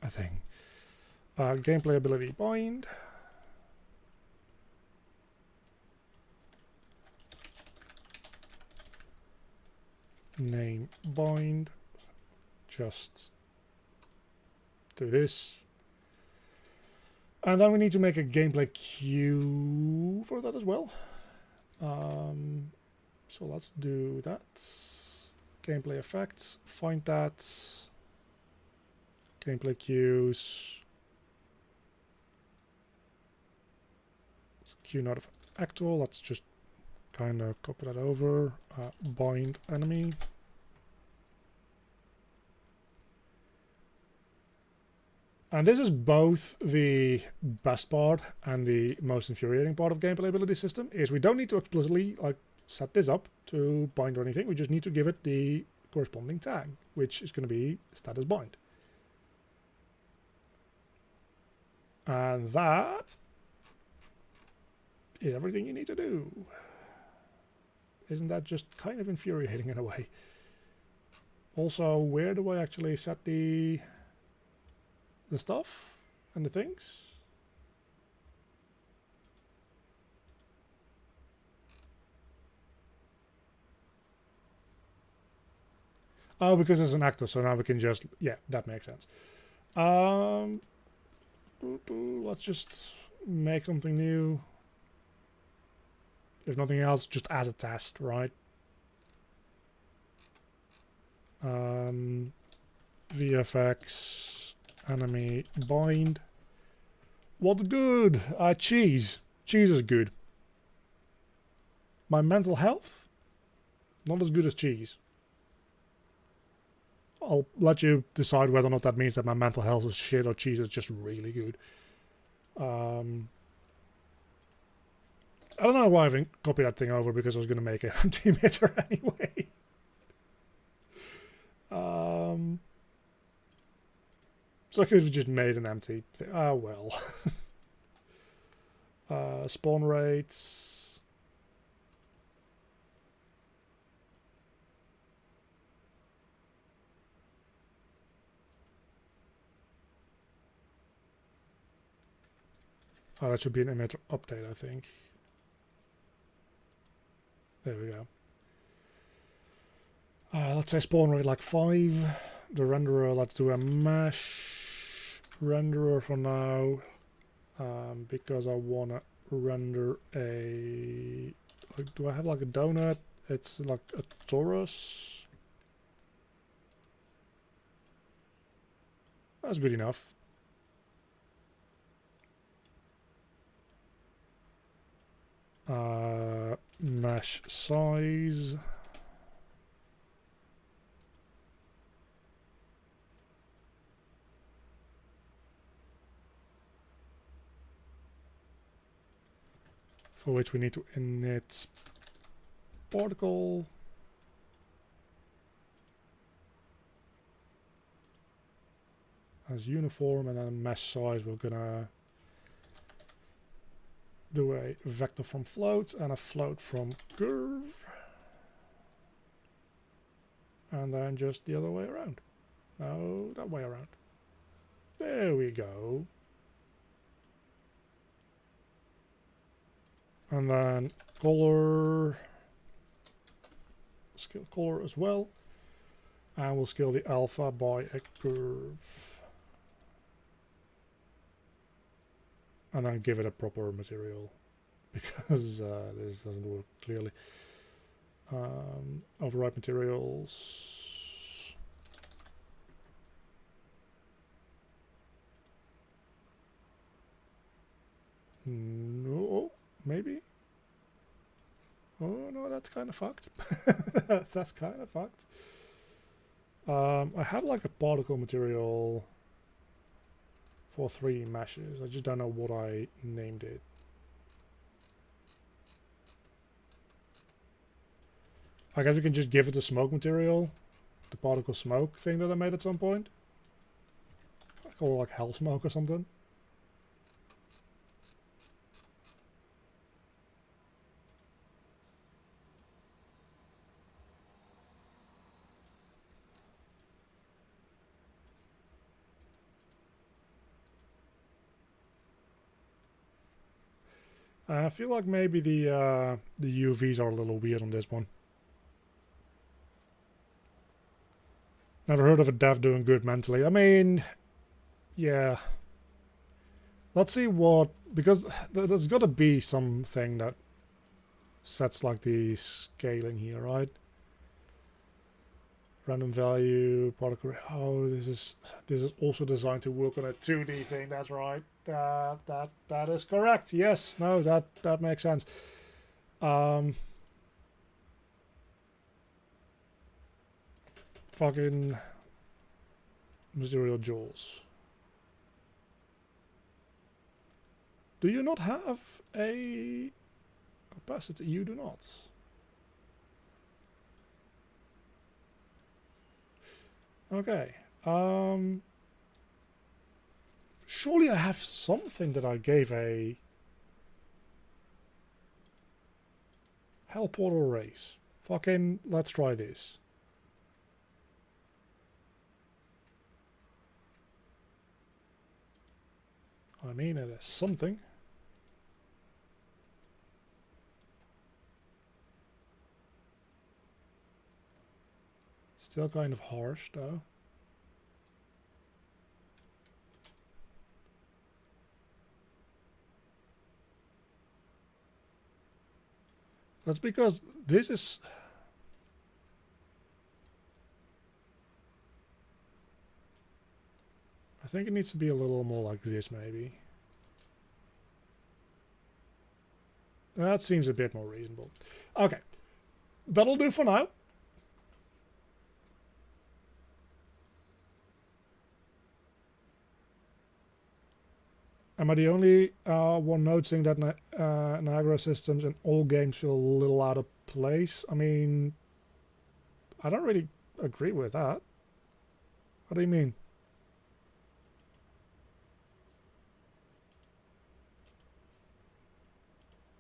a thing. Gameplay ability bind. Name bind. Just do this. And then we need to make a gameplay queue for that as well. So let's do that. Gameplay effects, find that. Gameplay queues. It's queue not of actual. Let's just kind of copy that over. Bind enemy. And this is both the best part and the most infuriating part of gameplay ability system, is we don't need to explicitly like set this up to bind or anything. We just need to give it the corresponding tag, which is going to be status bind. And that is everything you need to do. Isn't that just kind of infuriating in a way? Also, where do I actually set the stuff and the things? Oh, because it's an actor, so now we can just, yeah, that makes sense. Let's just make something new. If nothing else, just as a test, right? VFX enemy bind. What's good? Cheese. Cheese is good. My mental health? Not as good as cheese. I'll let you decide whether or not that means that my mental health is shit or cheese is just really good. I don't know why I haven't copied that thing over, because I was going to make an empty emitter anyway. So I could have just made an empty thing. Ah, well. Spawn rates. Oh, that should be an emitter update, I think. There we go. Let's say spawn rate like 5. The renderer, let's do a mesh renderer for now. Because I want to render a... Like, do I have like a donut? It's like a torus. That's good enough. Mesh size. For which we need to init particle. As uniform, and then mesh size we're gonna do a vector from float and a float from curve, and then just the other way around. No, that way around. There we go. And then color, scale color as well, and we'll scale the alpha by a curve. And then give it a proper material, because this doesn't work clearly. Override materials. No, maybe. Oh no, that's kind of fucked. That's kind of fucked. I have like a particle material for 3 meshes. I just don't know what I named it. I guess we can just give it the smoke material, the particle smoke thing that I made at some point. I call it like hell smoke or something. I feel like maybe the UVs are a little weird on this one. Never heard of a dev doing good mentally. I mean, yeah. Let's see what, because there's got to be something that sets like the scaling here, right? Random value, particle. Oh, this is also designed to work on a 2D thing. That's right. That is correct. Yes. No. That makes sense. Fucking material joules. Do you not have a opacity? You do not. Okay. Surely I have something that I gave a hell portal race. Fucking let's try this. I mean, it is something. Still kind of harsh, though. That's because this is... I think it needs to be a little more like this, maybe. That seems a bit more reasonable. Okay. That'll do for now. Am I the only one noticing that Niagara systems in all games feel a little out of place? I mean, I don't really agree with that. What do you mean?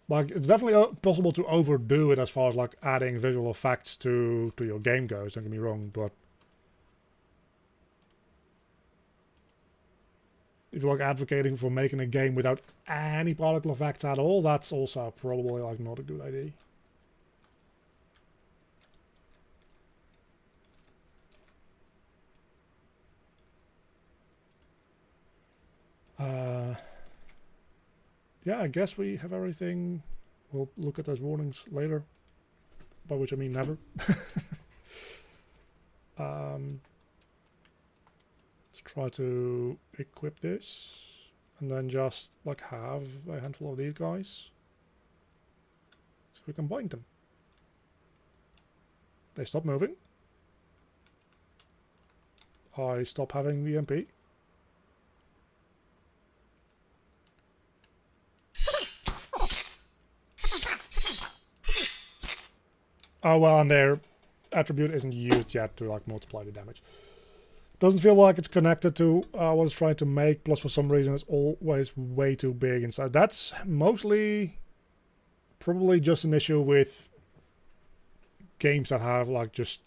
Like, it's definitely possible to overdo it as far as like adding visual effects to your game goes, don't get me wrong, but if you're like advocating for making a game without any particle effects at all, that's also probably like not a good idea. Yeah, I guess we have everything. We'll look at those warnings later, by which I mean never. Let's try to equip this and then just like have a handful of these guys so we can bind them. They stop moving. I stop having the MP. Oh well, and their attribute isn't used yet to like multiply the damage. Doesn't feel like it's connected to what it's trying to make, plus for some reason it's always way too big inside. That's mostly probably just an issue with games that have like just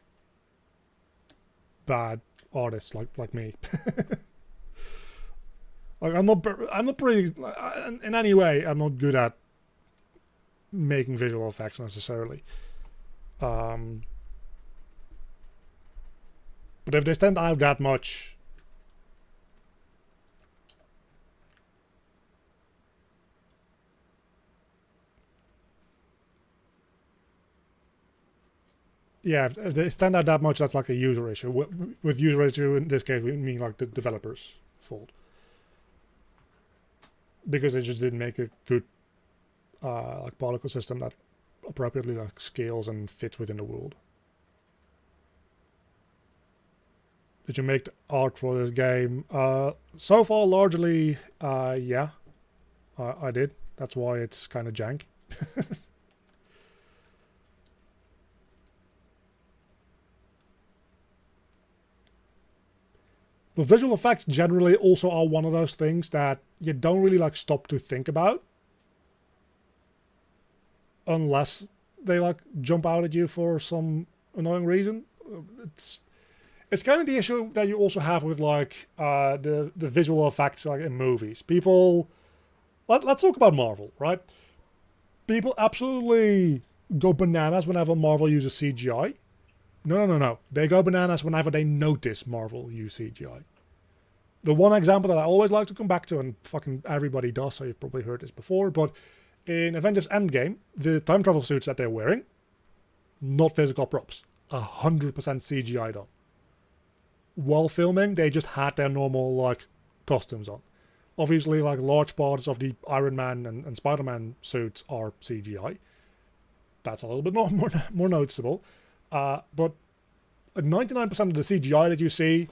bad artists like me. Like I'm not pretty in any way. I'm not good at making visual effects necessarily. But if they stand out that much, yeah, if they stand out that much, that's like a user issue. With user issue, in this case, we mean like the developer's fault. because they just didn't make a good like particle system that appropriately like scales and fits within the world. Did you make the art for this game? So far, largely, yeah, I did. That's why it's kind of jank. But visual effects generally also are one of those things that you don't really like stop to think about. Unless they like jump out at you for some annoying reason. It's kind of the issue that you also have with like the visual effects like in movies. People, let's talk about Marvel, right? People absolutely go bananas whenever Marvel uses CGI. No. They go bananas whenever they notice Marvel use CGI. The one example that I always like to come back to, and fucking everybody does, so you've probably heard this before, but in Avengers Endgame, the time travel suits that they're wearing, not physical props. 100% CGI'd on. While filming, they just had their normal, like, costumes on. Obviously, like, large parts of the Iron Man and Spider-Man suits are CGI. That's a little bit more noticeable. But 99% of the CGI that you see,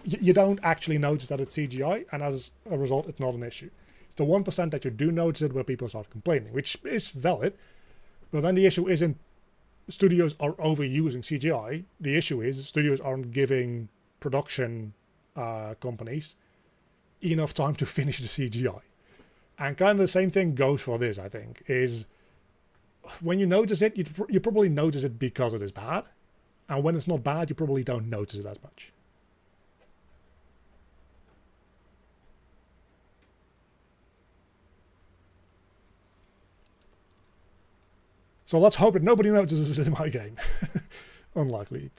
you don't actually notice that it's CGI, and as a result, it's not an issue. It's the 1% that you do notice it where people start complaining, which is valid. But then the issue isn't studios are overusing CGI. The issue is studios aren't giving production companies enough time to finish the CGI. And kind of the same thing goes for this, I think, is when you notice it, you probably notice it because it is bad. And when it's not bad, you probably don't notice it as much. So let's hope that nobody notices it in my game. Unlikely.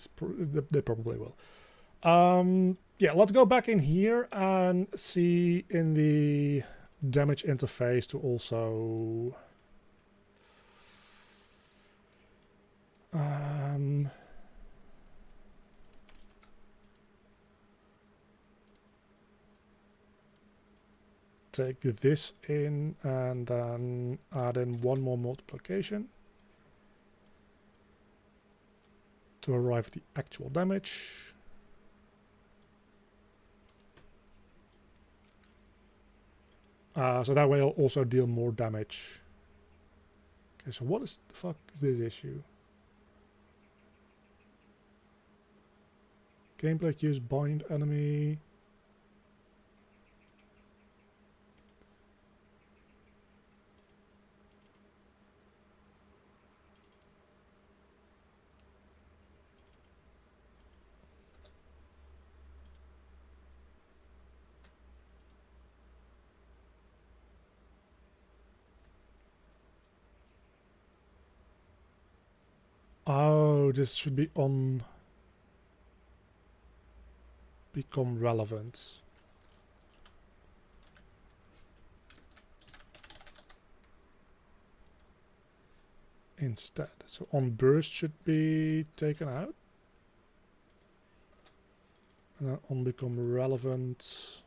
They probably will. Yeah, let's go back in here and see in the damage interface to also... take this in and then add in one more multiplication to arrive at the actual damage. So that way I'll also deal more damage. Okay, so what is the fuck is this issue? Gameplay cues bind enemy. Oh, this should be on become relevant. Instead. So on burst should be taken out. And then on become relevant.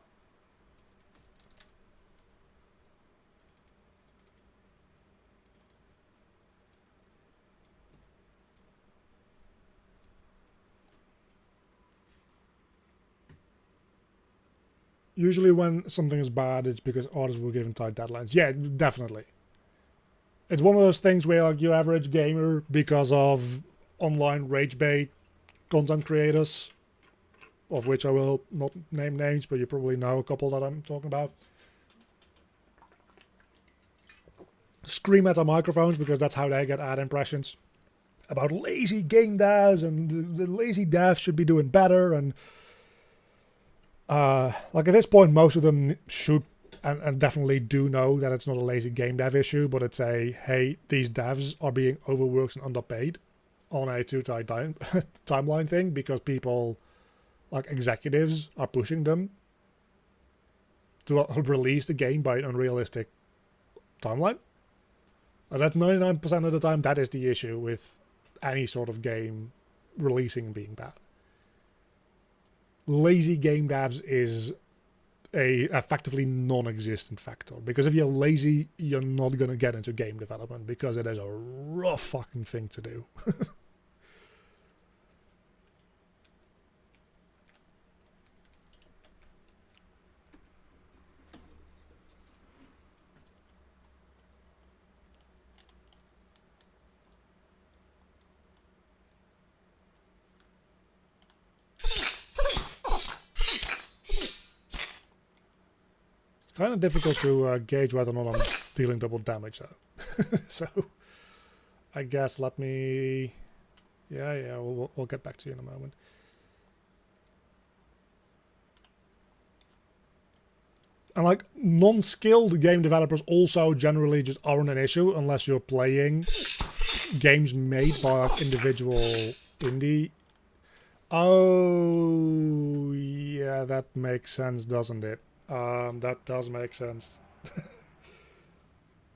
Usually when something is bad, it's because orders were given tight deadlines. Yeah, definitely. It's one of those things where like your average gamer, because of online rage bait content creators, of which I will not name names, but you probably know a couple that I'm talking about, scream at their microphones because that's how they get ad impressions about lazy game devs and the lazy devs should be doing better. And like at this point, most of them should and definitely do know that it's not a lazy game dev issue, but it's a, hey, these devs are being overworked and underpaid on a too tight timeline thing because people, like executives, are pushing them to release the game by an unrealistic timeline. And that's 99% of the time, that is the issue with any sort of game releasing and being bad. Lazy game devs is a effectively non-existent factor. Because if you're lazy, you're not going to get into game development, because it is a rough fucking thing to do. Kind of difficult to gauge whether or not I'm dealing double damage though. So I guess let me... Yeah, we'll get back to you in a moment. And like non-skilled game developers also generally just aren't an issue unless you're playing games made by like individual indie. Oh yeah, that makes sense, doesn't it? That does make sense.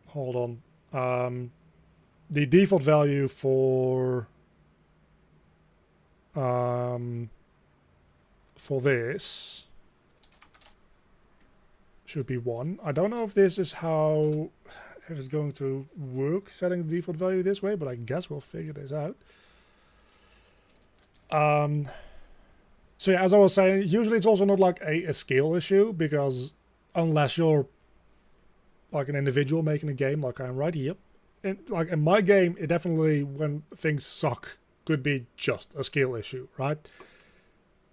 Hold on. The default value for this should be 1. I don't know if this is how if it's going to work, setting the default value this way, but I guess we'll figure this out. So yeah, as I was saying, usually it's also not like a skill issue, because unless you're like an individual making a game like I'm right here, like in my game, it definitely, when things suck, could be just a skill issue, right?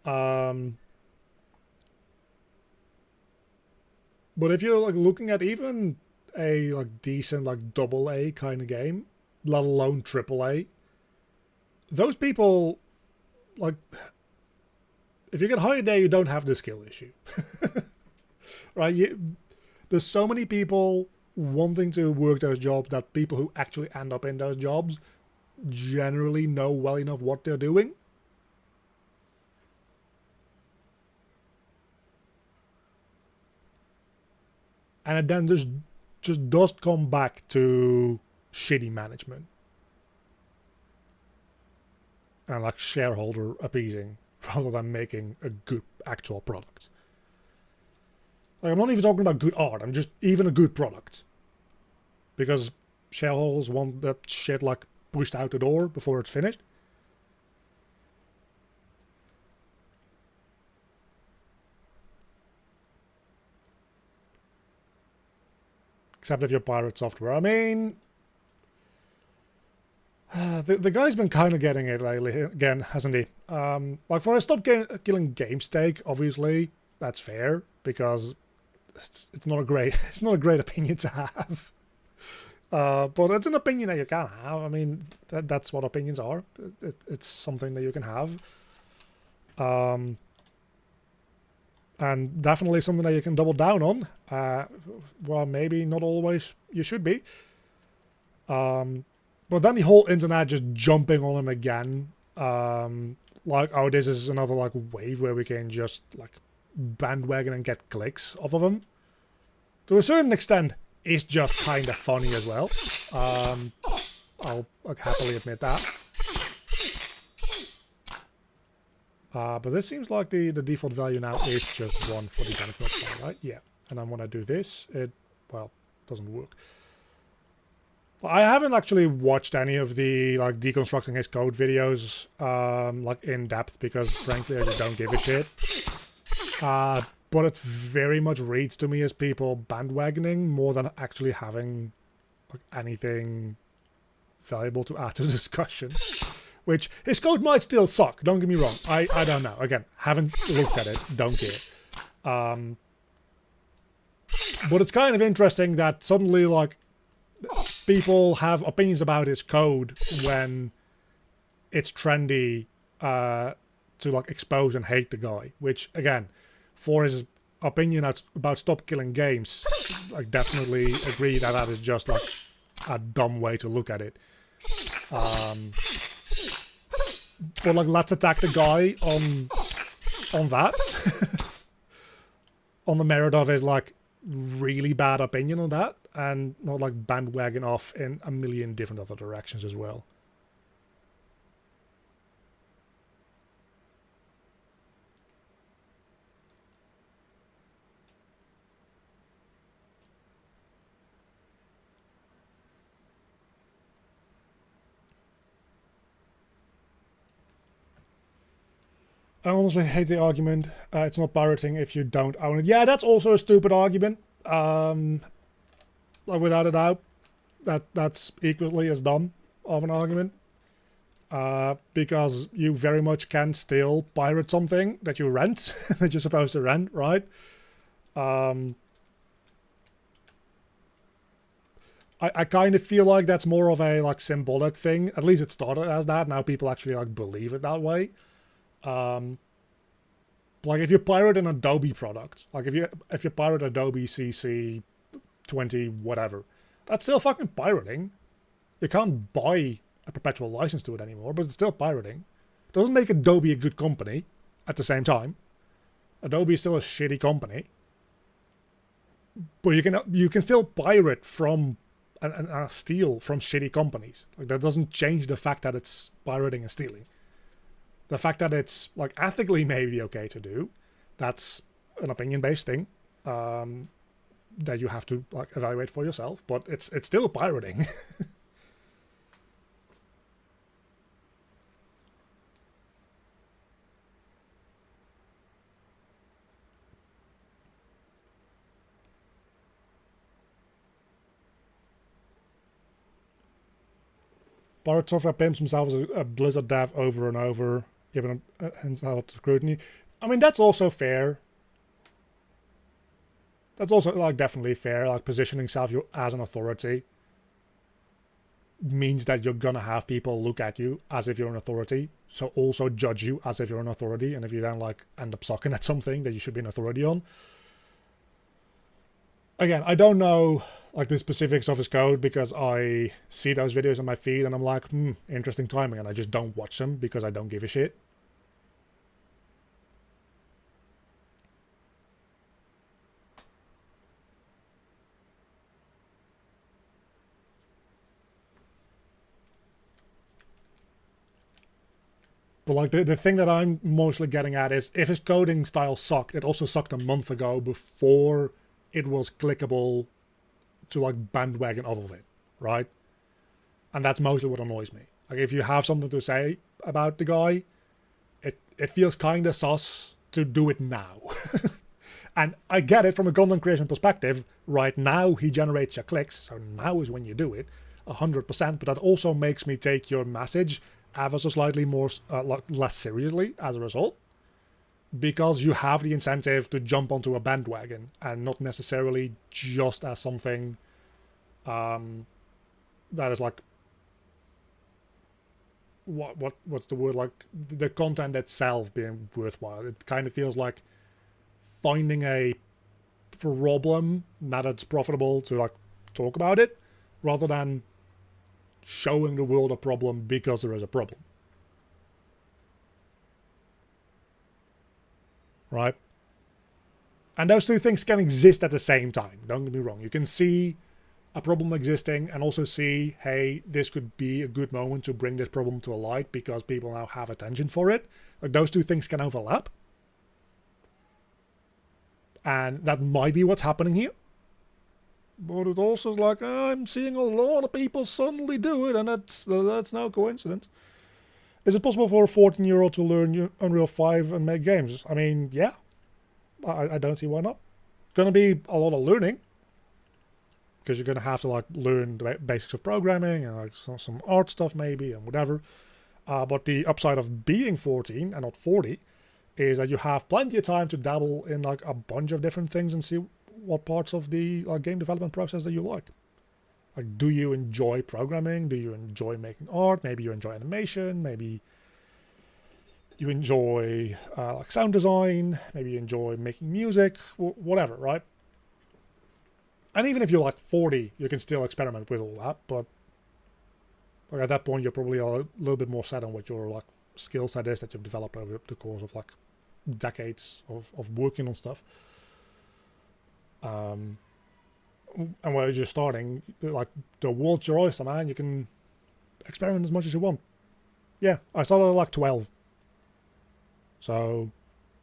But if you're like looking at even a like decent like AA kind of game, let alone AAA, those people, like, if you get hired there, you don't have the skill issue. Right? There's so many people wanting to work those jobs that people who actually end up in those jobs generally know well enough what they're doing. And it then just does come back to shitty management. And like shareholder appeasing rather than making a good actual product. Like, I'm not even talking about good art, I'm just even a good product. Because shareholders want that shit like pushed out the door before it's finished. Except if you're pirate software. I mean, the guy's been kind of getting it lately again, hasn't he? Like, for a stop killing game stake, obviously that's fair, because it's not a great opinion to have. But it's an opinion that you can have. I mean, that's what opinions are. It's something that you can have. And definitely something that you can double down on. Well, maybe not always you should be. But then the whole internet just jumping on him again. Like, oh, this is another like wave where we can just like bandwagon and get clicks off of him. To a certain extent, it's just kind of funny as well. I'll like happily admit that. But this seems like the default value now is just 1 for the benefit file, right? Yeah. And then when I do this, it, well, doesn't work. I haven't actually watched any of the like deconstructing his code videos like in depth, because frankly I just don't give a shit. But it very much reads to me as people bandwagoning more than actually having like anything valuable to add to the discussion. Which, his code might still suck, don't get me wrong. I don't know. Again, haven't looked at it, don't care. But it's kind of interesting that suddenly, like, people have opinions about his code when it's trendy to, like, expose and hate the guy. Which, again, for his opinion about stop killing games, I definitely agree that that is just, like, a dumb way to look at it. But like, let's attack the guy on that, on the merit of his like really bad opinion on that, and not like bandwagon off in a million different other directions as well. I honestly hate the argument. It's not pirating if you don't own it. Yeah, that's also a stupid argument. Like without a doubt, that's equally as dumb of an argument. Because you very much can still pirate something that you rent, that you're supposed to rent, right? I kind of feel like that's more of a like symbolic thing. At least it started as that. Now people actually like believe it that way. Like if you pirate an Adobe product, like if you pirate Adobe CC 20 whatever, that's still fucking pirating. You can't buy a perpetual license to it anymore, but it's still pirating. Doesn't make Adobe a good company at the same time. Adobe is still a shitty company. But you can still pirate from and steal from shitty companies. Like that doesn't change the fact that it's pirating and stealing. The fact that it's like ethically maybe okay to do, that's an opinion-based thing that you have to like evaluate for yourself. But it's still pirating. Pirate Software pimps himself as a Blizzard dev over and over, giving himself to scrutiny. I mean, that's also fair. That's also like definitely fair. Like positioning yourself as an authority means that you're gonna have people look at you as if you're an authority. So also judge you as if you're an authority. And if you then like end up sucking at something that you should be an authority on. Again, I don't know like the specifics of his code because I see those videos on my feed and I'm like, interesting timing, and I just don't watch them because I don't give a shit. But like the thing that I'm mostly getting at is if his coding style sucked, it also sucked a month ago before it was clickable to like bandwagon off of it, right? And that's mostly what annoys me. Like if you have something to say about the guy, it feels kind of sus to do it now. And I get it from a content creation perspective. Right now he generates your clicks, so now is when you do it, 100%. But that also makes me take your message ever so slightly more less seriously as a result, because you have the incentive to jump onto a bandwagon and not necessarily just as something that is like what's the word, like the content itself being worthwhile. It kind of feels like finding a problem that it's profitable to like talk about it rather than showing the world a problem because there is a problem. Right? And those two things can exist at the same time. Don't get me wrong. You can see a problem existing and also see, hey, this could be a good moment to bring this problem to a light because people now have attention for it. Like those two things can overlap. And that might be what's happening here. But it also is like, I'm seeing a lot of people suddenly do it, and that's no coincidence. Is it possible for a 14-year-old to learn Unreal 5 and make games? I mean, yeah. I don't see why not. It's going to be a lot of learning, because you're going to have to like learn the basics of programming and like some art stuff maybe and whatever. But the upside of being 14 and not 40 is that you have plenty of time to dabble in like a bunch of different things and see what parts of the game development process that you like. Like, do you enjoy programming? Do you enjoy making art? Maybe you enjoy animation. Maybe you enjoy like sound design. Maybe you enjoy making music. Whatever, right? And even if you're like 40, you can still experiment with all that. But like at that point, you're probably a little bit more set on what your like skill set is that you've developed over the course of like decades of working on stuff. And when you're just starting, like the world's your oyster, man. You can experiment as much as you want. Yeah, I started at like 12. So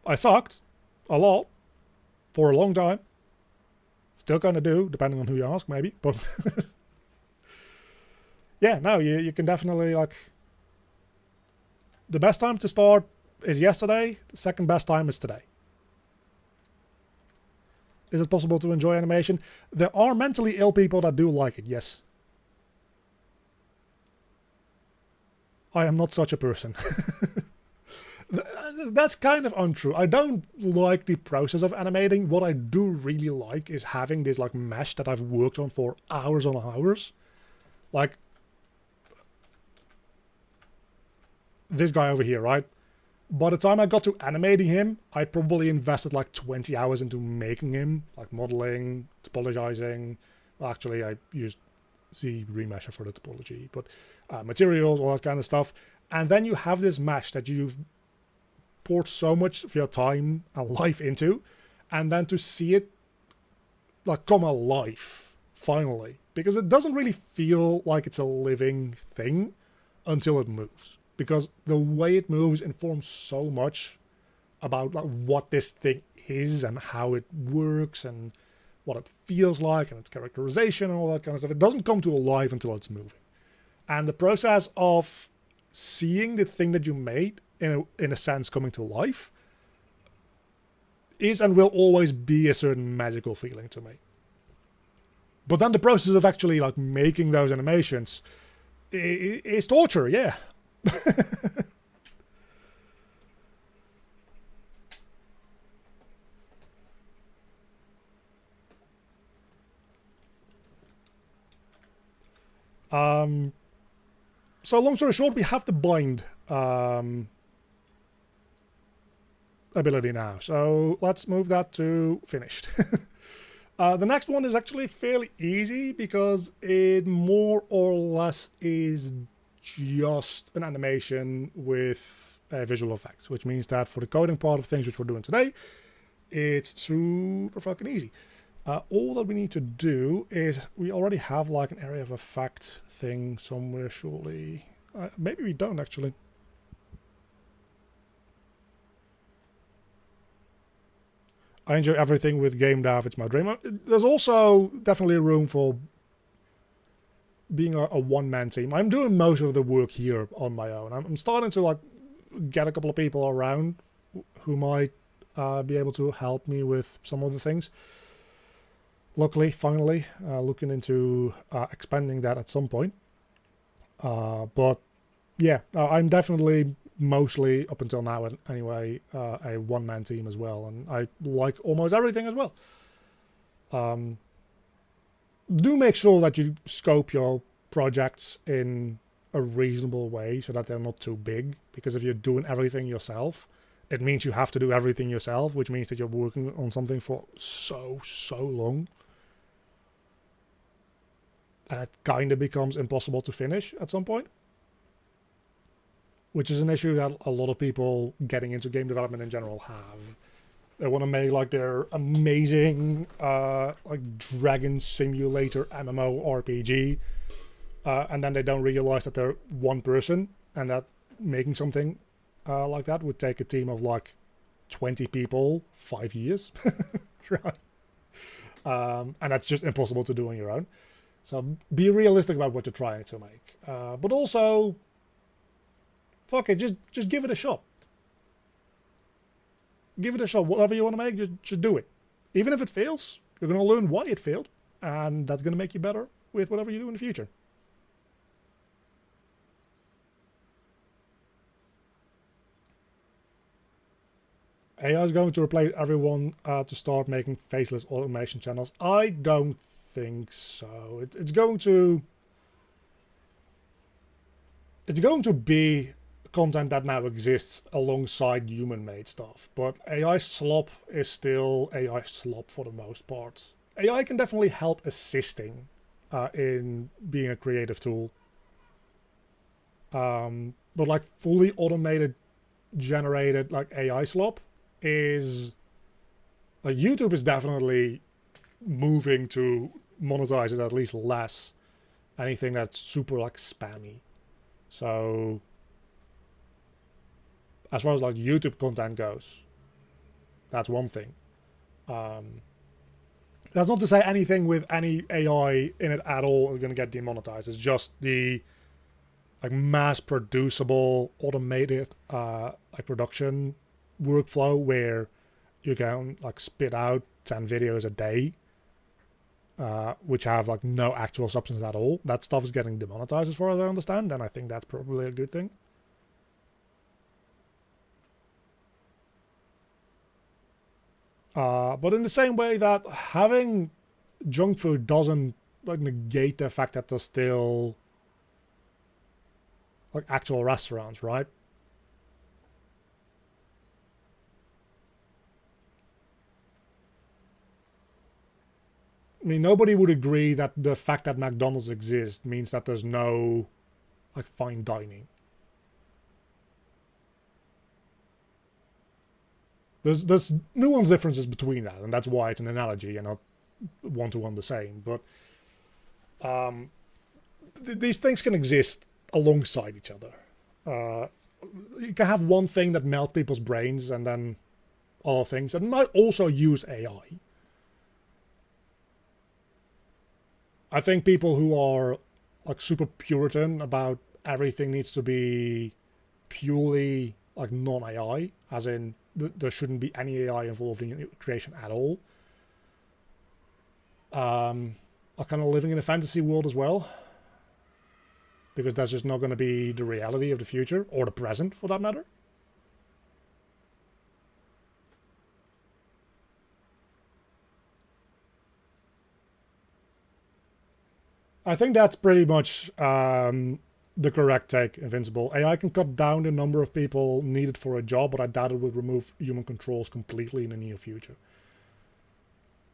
I sucked a lot for a long time. Still kind of do, depending on who you ask, maybe. But yeah, no, you can definitely like. The best time to start is yesterday. The second best time is today. Is it possible to enjoy animation? There are mentally ill people that do like it, yes. I am not such a person. That's kind of untrue. I don't like the process of animating. What I do really like is having this like mesh that I've worked on for hours on hours. Like this guy over here, right? By the time I got to animating him, I probably invested like 20 hours into making him, like modeling, topologizing. Well, actually, I used Z remesher for the topology, but materials, all that kind of stuff. And then you have this mesh that you've poured so much of your time and life into, and then to see it like come alive finally, because it doesn't really feel like it's a living thing until it moves, because the way it moves informs so much about like what this thing is and how it works and what it feels like and its characterization and all that kind of stuff. It doesn't come to life until it's moving. And the process of seeing the thing that you made in a sense coming to life is and will always be a certain magical feeling to me. But then the process of actually like making those animations is torture, yeah. So long story short, we have the bind ability now. So let's move that to finished. The next one is actually fairly easy because it more or less is just an animation with visual effects, which means that for the coding part of things which we're doing today, it's super fucking easy. All that we need to do is we already have like an area of effect thing somewhere, surely. Maybe we don't actually. I enjoy everything with game dev, it's my dream. There's also definitely room for being a one-man team. I'm doing most of the work here on my own. I'm starting to like get a couple of people around who might be able to help me with some of the things. Luckily, finally, looking into expanding that at some point. But yeah, I'm definitely mostly, up until now anyway, a one-man team as well, and I like almost everything as well. Do make sure that you scope your projects in a reasonable way so that they're not too big, because if you're doing everything yourself, it means you have to do everything yourself, which means that you're working on something for so long. And it kind of becomes impossible to finish at some point. Which is an issue that a lot of people getting into game development in general have. They want to make like their amazing like Dragon Simulator MMO RPG, and then they don't realize that they're one person, and that making something like that would take a team of like 20 people 5 years, right? And that's just impossible to do on your own. So be realistic about what you're trying to make, but also, fuck it, just give it a shot. Give it a shot. Whatever you want to make, just do it. Even if it fails, you're going to learn why it failed, and that's going to make you better with whatever you do in the future. AI is going to replace everyone to start making faceless automation channels. I don't think so. It's going to be content that now exists alongside human-made stuff, but AI slop is still AI slop for the most part. AI can definitely help assisting in being a creative tool, but like fully automated, generated like AI slop is like YouTube is definitely moving to monetize it at least less. Anything that's super like spammy. So as far as like YouTube content goes, that's one thing. That's not to say anything with any AI in it at all is going to get demonetized. It's just the like mass producible, automated like production workflow where you can like spit out 10 videos a day, which have like no actual substance at all. That stuff is getting demonetized as far as I understand, and I think that's probably a good thing. But in the same way that having junk food doesn't like negate the fact that there's still like actual restaurants, right? I mean, nobody would agree that the fact that McDonald's exists means that there's no like fine dining. There's nuanced differences between that, and that's why it's an analogy and not one-to-one the same. But these things can exist alongside each other. You can have one thing that melts people's brains, and then other things that might also use AI. I think people who are like super Puritan about everything needs to be purely like non-AI, as in there shouldn't be any AI involved in creation at all, are kind of living in a fantasy world as well, because that's just not going to be the reality of the future, or the present for that matter. I think that's pretty much the correct take, Invincible. AI can cut down the number of people needed for a job, but I doubt it will remove human controls completely in the near future.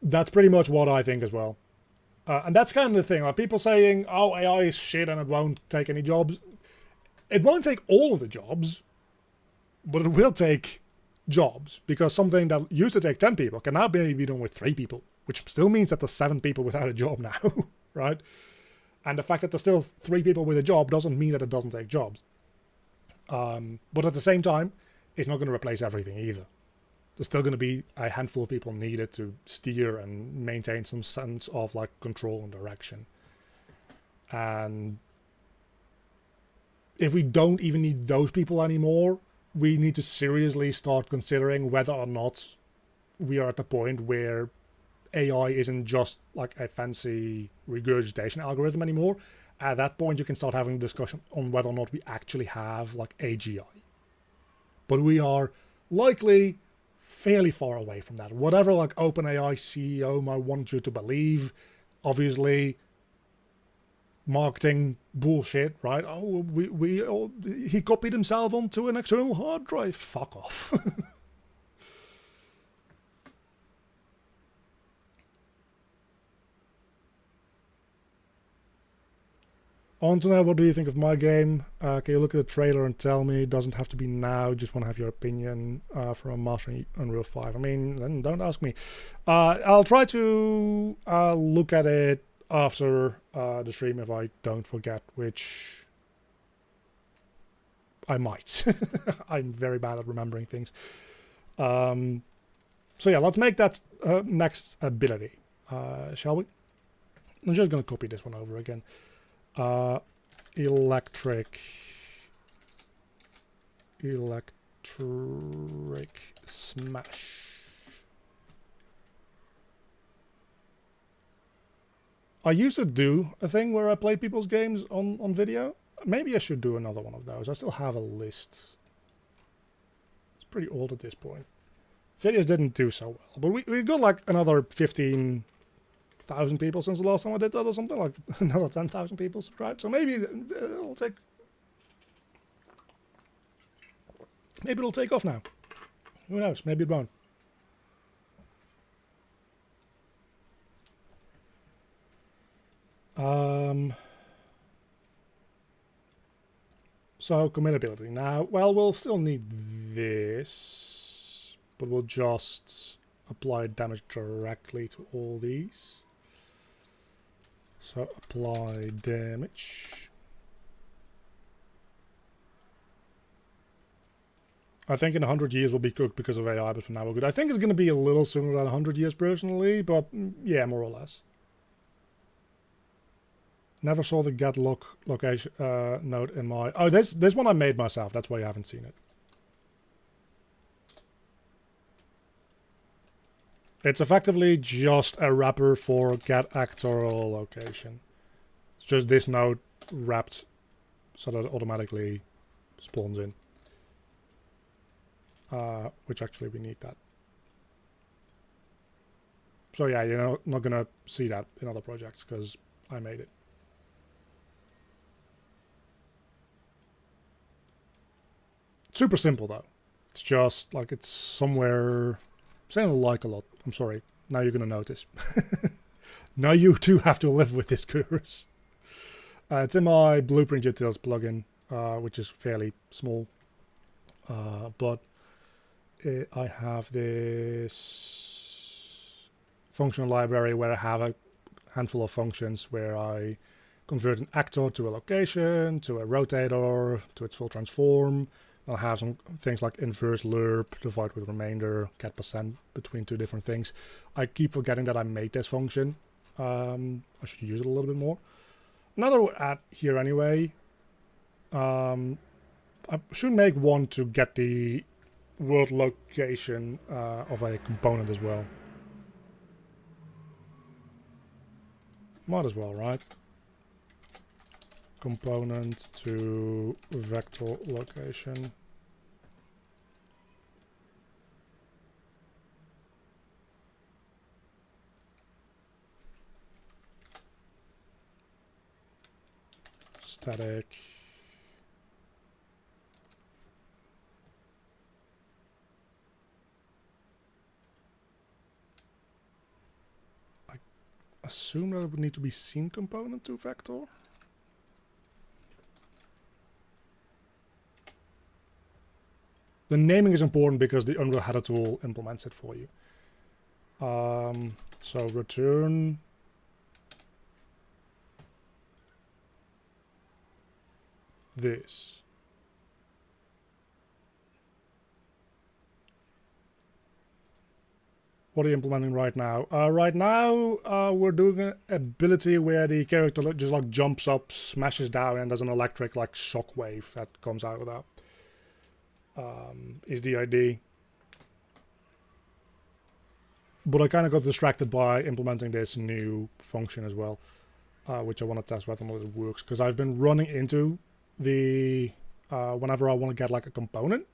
That's pretty much what I think as well. And that's kind of the thing. Like people saying, oh, AI is shit and it won't take any jobs. It won't take all of the jobs, but it will take jobs, because something that used to take 10 people can now maybe be done with 3 people, which still means that there's 7 people without a job now, right? And the fact that there's still 3 people with a job doesn't mean that it doesn't take jobs. But at the same time, it's not going to replace everything either. There's still going to be a handful of people needed to steer and maintain some sense of like control and direction. And if we don't even need those people anymore, we need to seriously start considering whether or not we are at the point where AI isn't just like a fancy regurgitation algorithm anymore. At that point, you can start having a discussion on whether or not we actually have like AGI. But we are likely fairly far away from that. Whatever like OpenAI CEO might want you to believe, obviously marketing bullshit, right? Oh, he copied himself onto an external hard drive. Fuck off. On to now, what do you think of my game? Can you look at the trailer and tell me? It doesn't have to be now. Just want to have your opinion from mastering Unreal 5. I mean, then don't ask me. I'll try to look at it after the stream if I don't forget, which I might. I'm very bad at remembering things. So yeah, let's make that next ability, shall we? I'm just going to copy this one over again. Electric smash. I used to do a thing where I played people's games on video. Maybe I should do another one of those. I still have a list. It's pretty old at this point. Videos didn't do so well, but we got like another 15,000 people since the last time I did that, or something, like another 10,000 people subscribed. So maybe it'll take off now. Who knows? Maybe it won't. So committability now. Well, we'll still need this, but we'll just apply damage directly to all these. So apply damage. I think in 100 years we'll be cooked because of AI, but for now we're good. I think it's going to be a little sooner than 100 years personally, but yeah, more or less. Never saw the get location node in my... Oh, this one I made myself. That's why you haven't seen it. It's effectively just a wrapper for get actor location. It's just this node wrapped so that it automatically spawns in. Which actually we need that. So yeah, you're not gonna see that in other projects because I made it. Super simple though. It's just like it's somewhere. I'm saying like a lot. I'm sorry. Now you're gonna notice. Now you too have to live with this curse. It's in my Blueprint Utils plugin, which is fairly small. But I have this function library where I have a handful of functions where I convert an actor to a location, to a rotator, to its full transform. I'll have some things like inverse lerp, divide with remainder, get percent between two different things. I keep forgetting that I made this function. I should use it a little bit more. Another add here anyway. I should make one to get the world location of a component as well. Might as well, right? Component to vector location. Static. I assume that it would need to be scene component to vector. The naming is important because the Unreal Header tool implements it for you. So return this. What are you implementing right now? Right now, we're doing an ability where the character just like jumps up, smashes down, and there's an electric like shock wave that comes out of that. Is the ID. But I kind of got distracted by implementing this new function as well, which I want to test whether or not it works, because I've been running into the whenever I want to get like a component.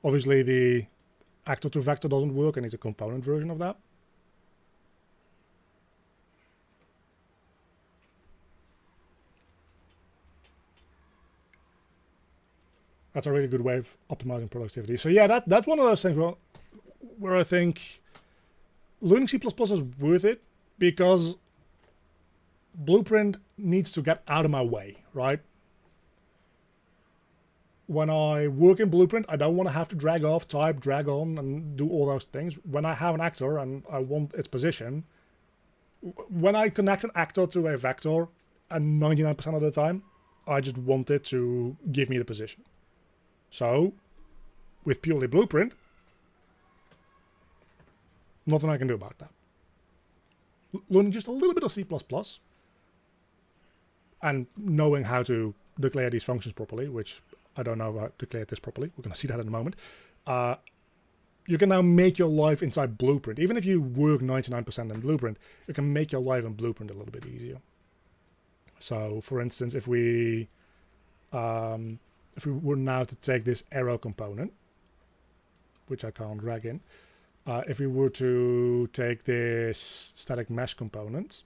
Obviously the actor to vector doesn't work, I need a component version of that. That's a really good way of optimizing productivity. So yeah, that's one of those things where I think learning C++ is worth it because Blueprint needs to get out of my way, right? When I work in Blueprint, I don't want to have to drag off, type, drag on, and do all those things. When I have an actor and I want its position, when I connect an actor to a vector, and 99% of the time, I just want it to give me the position. So, with purely Blueprint, nothing I can do about that. Learning just a little bit of C++, and knowing how to declare these functions properly, which I don't know how to declare this properly. We're going to see that in a moment. You can now make your life inside Blueprint. Even if you work 99% in Blueprint, you can make your life in Blueprint a little bit easier. So, for instance, if we were now to take this arrow component, which I can't drag in, if we were to take this static mesh component,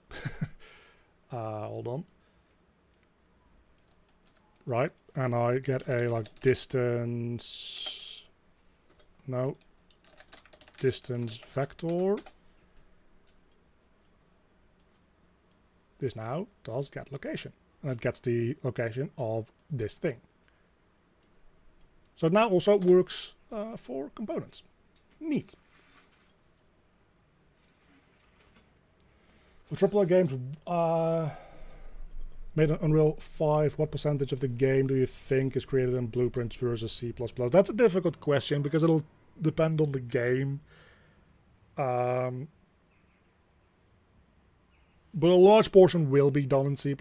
hold on, right, and I get a like distance vector, this now does get location, and it gets the location of this thing. So it now also works for components. Neat. For AAA games made in Unreal 5, what percentage of the game do you think is created in Blueprint versus C++? That's a difficult question because it'll depend on the game. but a large portion will be done in C++.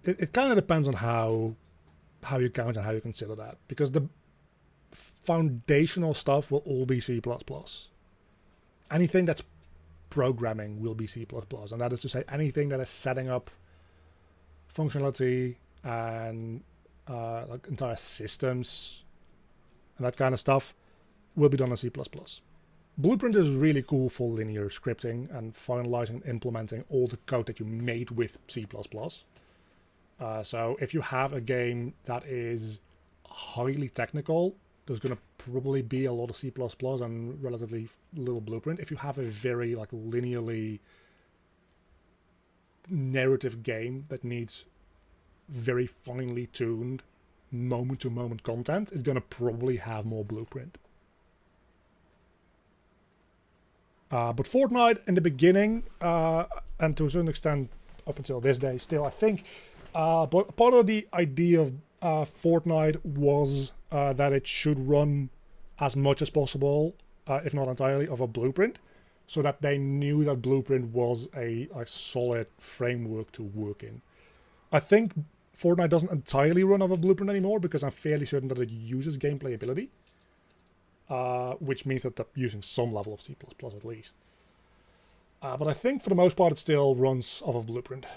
It kind of depends on how you count and how you consider that, because the foundational stuff will all be C++. Anything that's programming will be C++, and that is to say anything that is setting up functionality and like entire systems and that kind of stuff will be done in C++. Blueprint is really cool for linear scripting and finalizing and implementing all the code that you made with C++. So if you have a game that is highly technical, there's going to probably be a lot of C++ and relatively little Blueprint. If you have a very like linearly narrative game that needs very finely tuned moment-to-moment content, it's going to probably have more Blueprint. But Fortnite in the beginning, and to a certain extent up until this day still, I think, but part of the idea of Fortnite was that it should run as much as possible, if not entirely, of a Blueprint, so that they knew that Blueprint was a solid framework to work in. I think Fortnite doesn't entirely run off a Blueprint anymore, because I'm fairly certain that it uses gameplay ability, which means that they're using some level of C++ at least. But I think for the most part it still runs off of Blueprint.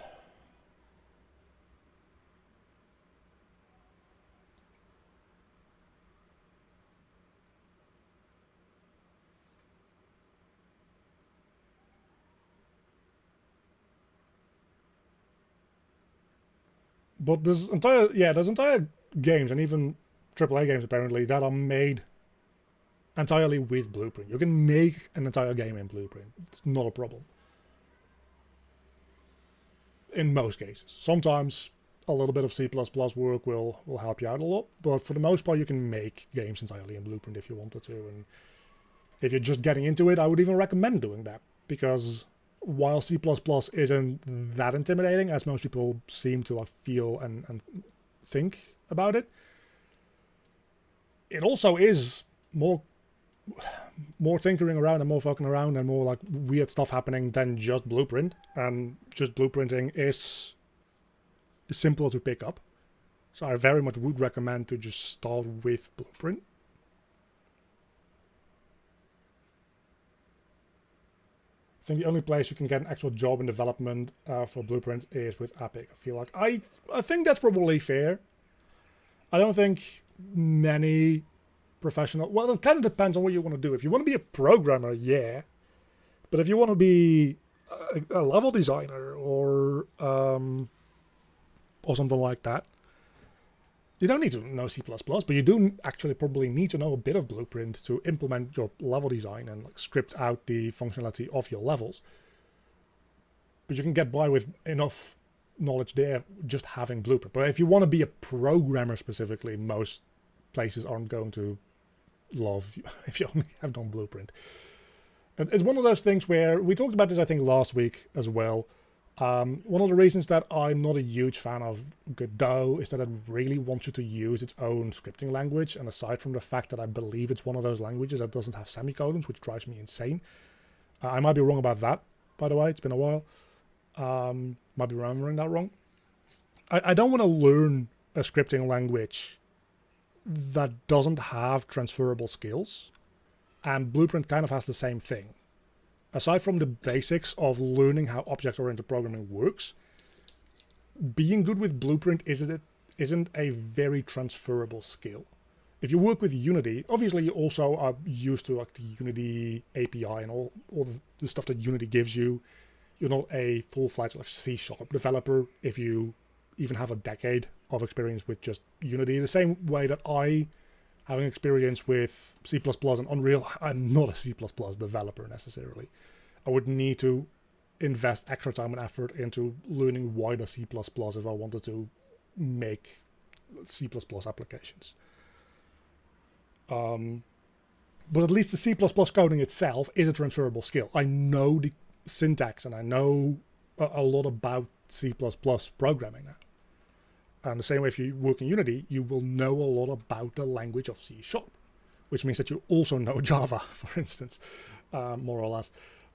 But there's entire games, and even AAA games apparently, that are made entirely with Blueprint. You can make an entire game in Blueprint. It's not a problem. In most cases. Sometimes a little bit of C++ work will help you out a lot, but for the most part you can make games entirely in Blueprint if you wanted to. And if you're just getting into it, I would even recommend doing that, because while C++ isn't that intimidating, as most people seem to feel and think about it, it also is more tinkering around and more fucking around and more like weird stuff happening than just Blueprint. And just blueprinting is simpler to pick up. So I very much would recommend to just start with Blueprint. I think the only place you can get an actual job in development for Blueprint is with Epic. I feel like I think that's probably fair. I don't think many professional... Well, it kind of depends on what you want to do. If you want to be a programmer, yeah. But if you want to be a level designer or something like that, you don't need to know C++, but you do actually probably need to know a bit of Blueprint to implement your level design and like script out the functionality of your levels. But you can get by with enough knowledge there just having Blueprint. But if you want to be a programmer specifically, most places aren't going to love you if you only have done Blueprint. And it's one of those things where we talked about this, I think, last week as well. One of the reasons that I'm not a huge fan of Godot is that it really wants you to use its own scripting language. And aside from the fact that I believe it's one of those languages that doesn't have semicolons, which drives me insane. I might be wrong about that, by the way. It's been a while. Might be remembering that wrong. I don't want to learn a scripting language that doesn't have transferable skills. And Blueprint kind of has the same thing. Aside from the basics of learning how object-oriented programming works, being good with Blueprint isn't a very transferable skill. If you work with Unity, obviously you also are used to like the Unity API and all the stuff that Unity gives you. You're not a full-fledged like C# developer if you even have a decade of experience with just Unity. The same way that I, having experience with C++ and Unreal, I'm not a C++ developer necessarily. I would need to invest extra time and effort into learning wider C++ if I wanted to make C++ applications. But at least the C++ coding itself is a transferable skill. I know the syntax and I know a lot about C++ programming now. And the same way if you work in Unity, you will know a lot about the language of C#, which means that you also know Java, for instance, more or less.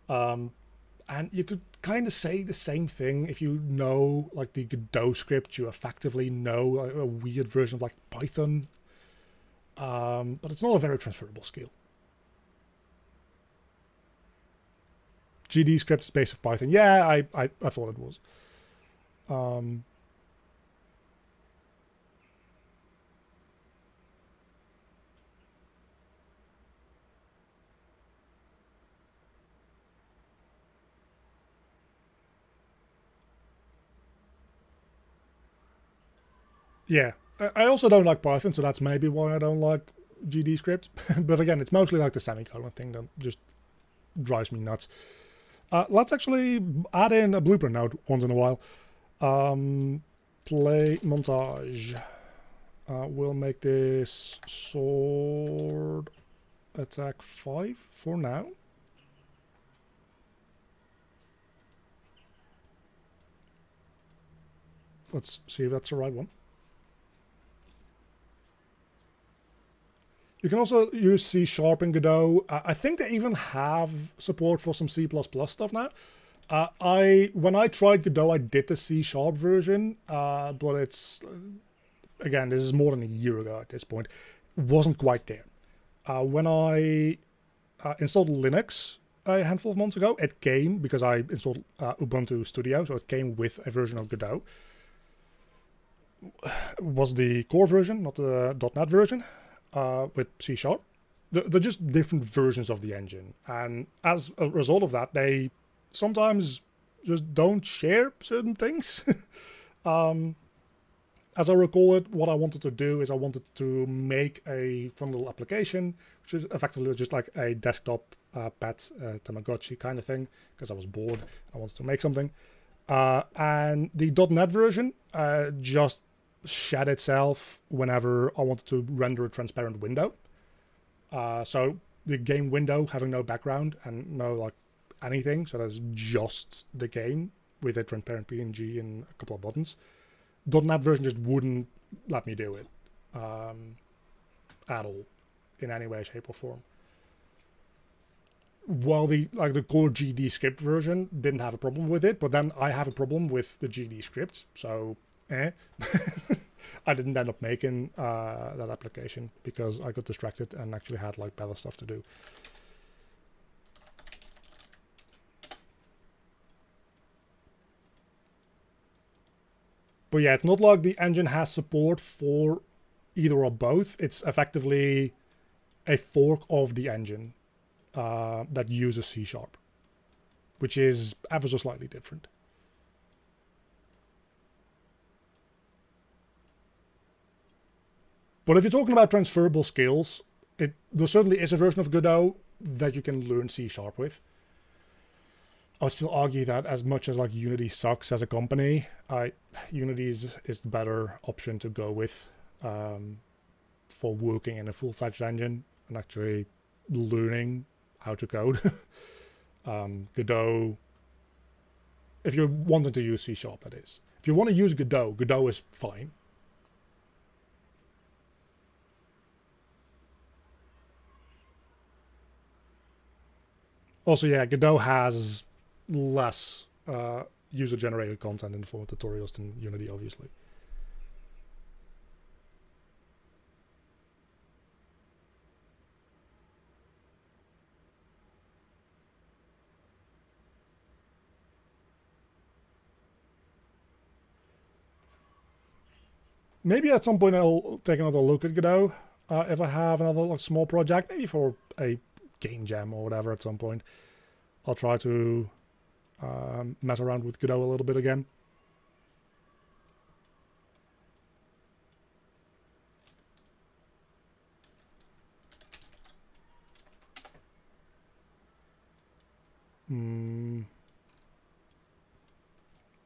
And you could kind of say the same thing if you know like the Godot script. You effectively know like, a weird version of like Python, but it's not a very transferable skill. GD script is based of Python. Yeah, I thought it was. Yeah, I also don't like Python, so that's maybe why I don't like GD script. But again, it's mostly like the semicolon thing that just drives me nuts. Let's actually add in a blueprint node once in a while. Play montage. We'll make this sword attack 5 for now. Let's see if that's the right one. You can also use C# in Godot. I think they even have support for some C++ stuff now. When I tried Godot, I did the C# version, but it's again, this is more than a year ago at this point. It wasn't quite there. When I installed Linux a handful of months ago, it came because I installed Ubuntu Studio, so it came with a version of Godot. It was the core version, not the .NET version. With C#. They're just different versions of the engine. And as a result of that, they sometimes just don't share certain things. As I recall it, what I wanted to do is I wanted to make a fun little application, which is effectively just like a desktop pet Tamagotchi kind of thing, because I was bored. I wanted to make something. And the .NET version just shed itself whenever I wanted to render a transparent window. So the game window having no background and no like anything, so that's just the game with a transparent PNG and a couple of buttons. .NET version just wouldn't let me do it at all, in any way, shape, or form. While the core GD script version didn't have a problem with it, but then I have a problem with the GD script, so I didn't end up making that application because I got distracted and actually had like better stuff to do. But yeah, it's not like the engine has support for either or both. It's effectively a fork of the engine that uses C#, which is ever so slightly different. But if you're talking about transferable skills, there certainly is a version of Godot that you can learn C# with. I would still argue that as much as like Unity sucks as a company, Unity is the better option to go with for working in a full-fledged engine and actually learning how to code. Godot, if you're wanting to use C#, that is. If you want to use Godot, Godot is fine. Also, yeah, Godot has less user-generated content in the form of tutorials than Unity, obviously. Maybe at some point I'll take another look at Godot if I have another like, small project, maybe for a game jam or whatever at some point. I'll try to mess around with Godot a little bit again.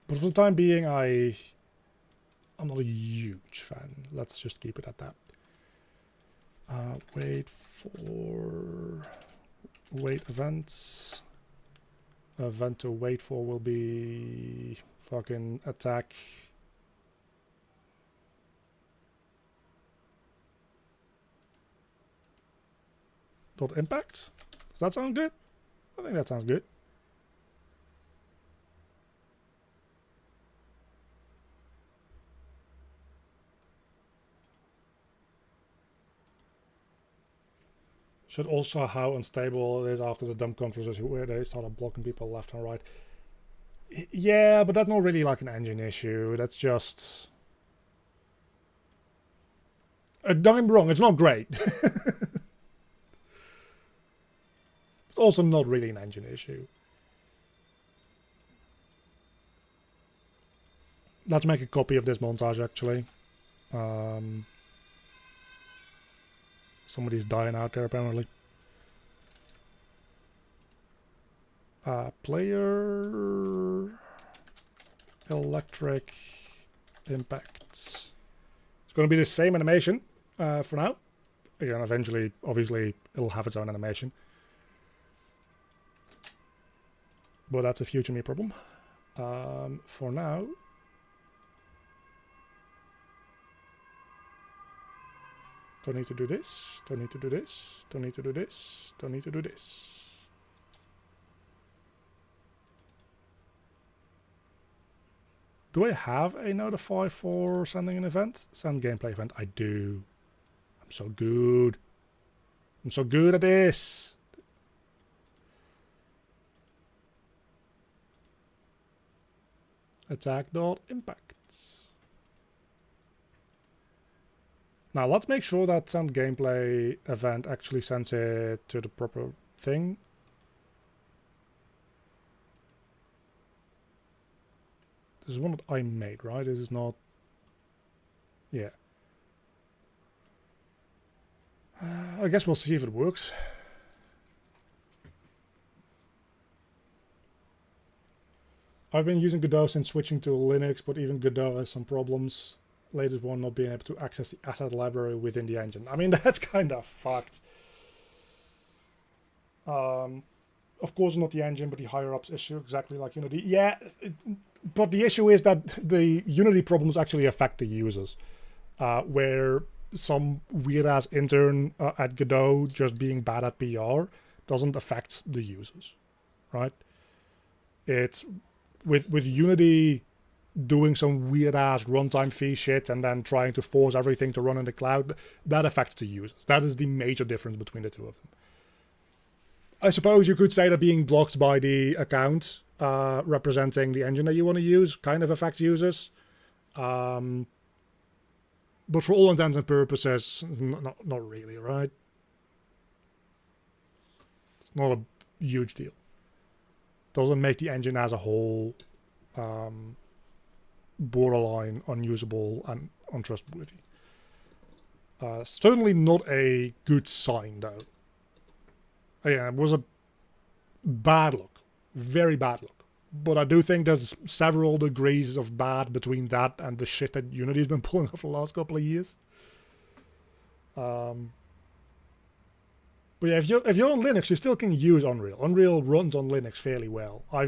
But for the time being, I'm not a huge fan. Let's just keep it at that. Wait events. Event to wait for will be fucking attack. Dot impact. Does that sound good? I think that sounds good. Should also how unstable it is after the dump conferences where they started blocking people left and right. Yeah, but that's not really like an engine issue. That's just... don't get me wrong, it's not great. It's also not really an engine issue. Let's make a copy of this montage, actually. Somebody's dying out there, apparently. Player... Electric impacts. It's going to be the same animation for now. Again, eventually, obviously, it'll have its own animation. But that's a future me problem. For now... Don't need to do this, don't need to do this, don't need to do this, don't need to do this. Do I have a notify for sending an event? Send gameplay event. I do. I'm so good. I'm so good at this. Attack.impacts. Now let's make sure that send gameplay event actually sends it to the proper thing. This is one that I made, right? This is not... Yeah. I guess we'll see if it works. I've been using Godot since switching to Linux, but even Godot has some problems. Latest one not being able to access the asset library within the engine. I mean, that's kind of fucked. Of course, not the engine, but the higher-ups issue, exactly like Unity. Yeah, but the issue is that the Unity problems actually affect the users. Where some weird-ass intern at Godot just being bad at PR doesn't affect the users, right? It's with Unity doing some weird-ass runtime fee shit and then trying to force everything to run in the cloud, that affects the users. That is the major difference between the two of them. I suppose you could say that being blocked by the account representing the engine that you want to use kind of affects users. But for all intents and purposes, not really, right? It's not a huge deal. Doesn't make the engine as a whole borderline unusable and untrustworthy. Certainly not a good sign, though. Again, it was a bad look. Very bad look. But I do think there's several degrees of bad between that and the shit that Unity's been pulling off the last couple of years. But yeah, if you're on Linux, you still can use Unreal. Unreal runs on Linux fairly well. My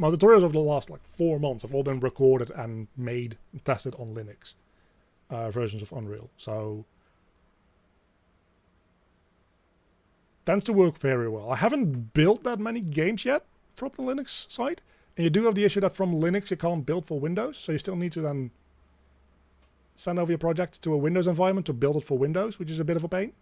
tutorials over the last like 4 months have all been recorded and made and tested on Linux versions of Unreal. So tends to work very well. I haven't built that many games yet from the Linux side. And you do have the issue that from Linux you can't build for Windows. So you still need to then send over your project to a Windows environment to build it for Windows, which is a bit of a pain.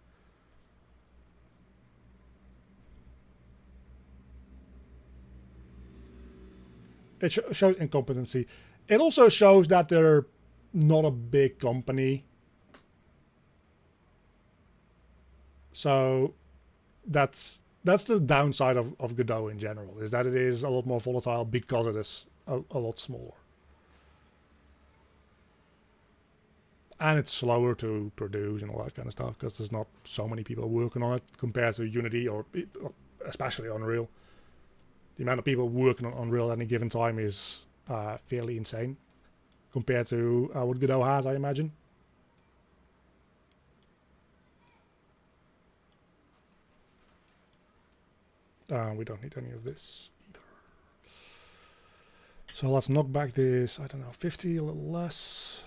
It shows incompetency. It also shows that they're not a big company. So that's the downside of Godot in general, is that it is a lot more volatile because it is a lot smaller. And it's slower to produce and all that kind of stuff because there's not so many people working on it compared to Unity or especially Unreal. The amount of people working on Unreal at any given time is fairly insane compared to what Godot has, I imagine. We don't need any of this either. So let's knock back this, I don't know, 50, a little less.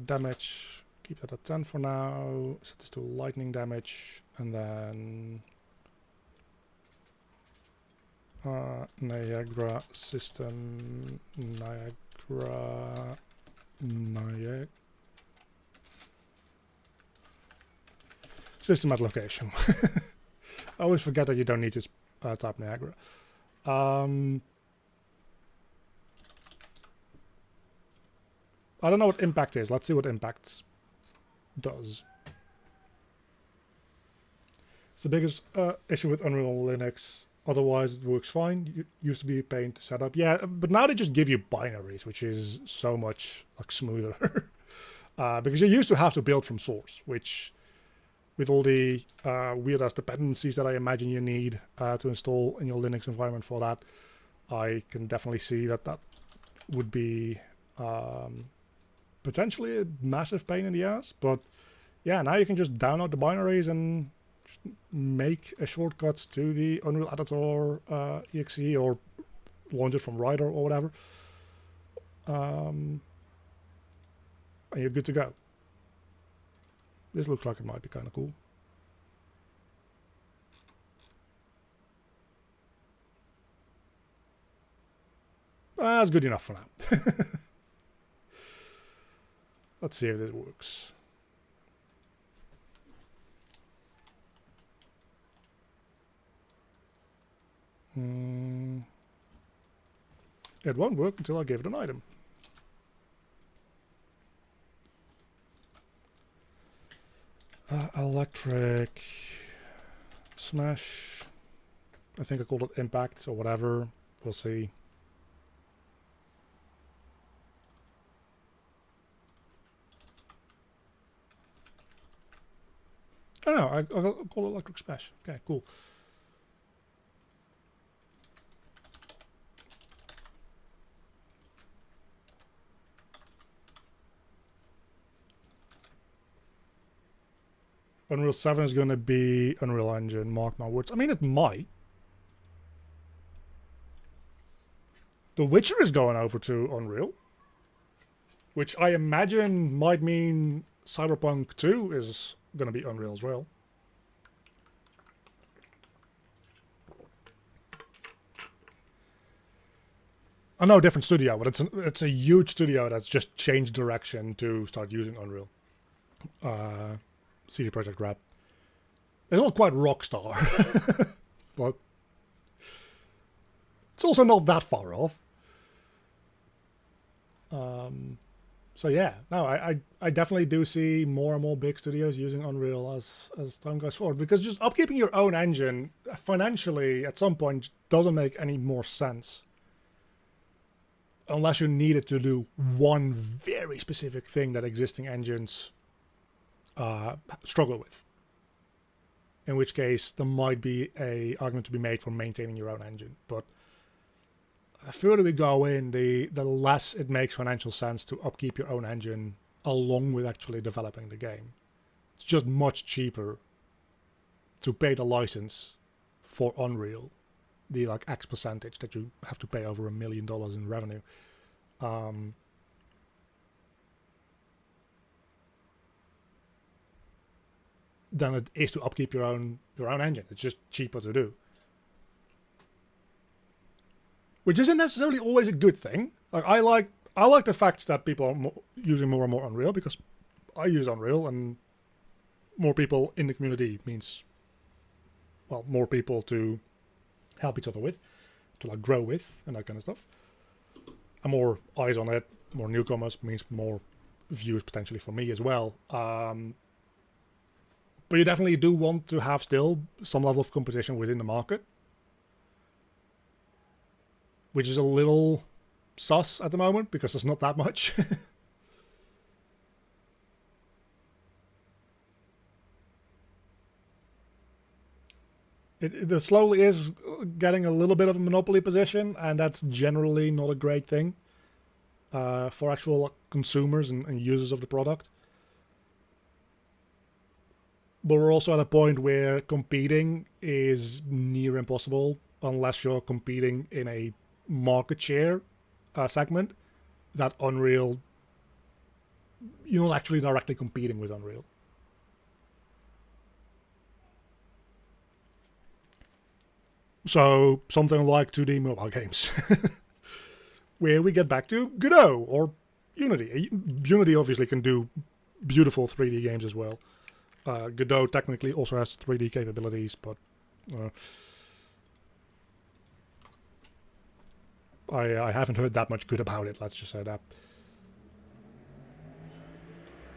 Damage, keep that at 10 for now. Set this to lightning damage. And then Niagara system, Niagara. System at location. I always forget that you don't need to type Niagara. I don't know what impact is. Let's see what impact does. It's the biggest issue with Unreal Linux. Otherwise, it works fine. It used to be a pain to set up. Yeah, but now they just give you binaries, which is so much like smoother. Because you used to have to build from source, which, with all the weird-ass dependencies that I imagine you need to install in your Linux environment for that, I can definitely see that that would be potentially a massive pain in the ass. But yeah, now you can just download the binaries and make a shortcut to the Unreal Editor exe or launch it from Writer or whatever. And you're good to go. This looks like it might be kind of cool. That's good enough for now. Let's see if this works. It won't work until I give it an item. Electric Smash. I think I called it Impact or whatever. We'll see. Oh no, I'll call it Electric Smash. Okay, cool. Unreal 7 is going to be Unreal Engine, mark my words. I mean, it might. The Witcher is going over to Unreal, which I imagine might mean Cyberpunk 2 is going to be Unreal as well. I know, different studio, but it's a huge studio that's just changed direction to start using Unreal. CD Projekt Red. It's not quite Rockstar, but it's also not that far off. So yeah, no, I definitely do see more and more big studios using Unreal as time goes forward, because just upkeeping your own engine financially at some point doesn't make any more sense unless you need it to do one very specific thing that existing engines struggle with. In which case, there might be an argument to be made for maintaining your own engine. But the further we go in, the less it makes financial sense to upkeep your own engine along with actually developing the game. It's just much cheaper to pay the license for Unreal, the like X percentage that you have to pay over $1 million in revenue. Than it is to upkeep your own engine. It's just cheaper to do, which isn't necessarily always a good thing. Like I like the fact that people are using more and more Unreal, because I use Unreal, and more people in the community means, well, more people to help each other with, to like grow with, and that kind of stuff. And more eyes on it, more newcomers means more views potentially for me as well. But you definitely do want to have still some level of competition within the market, which is a little sus at the moment because there's not that much. It slowly is getting a little bit of a monopoly position, and that's generally not a great thing for actual consumers and users of the product. But we're also at a point where competing is near impossible unless you're competing in a market share segment that Unreal, you're not actually directly competing with Unreal. So something like 2D mobile games, where we get back to Godot or Unity. Unity obviously can do beautiful 3D games as well. Godot technically also has 3D capabilities, but I haven't heard that much good about it, let's just say that.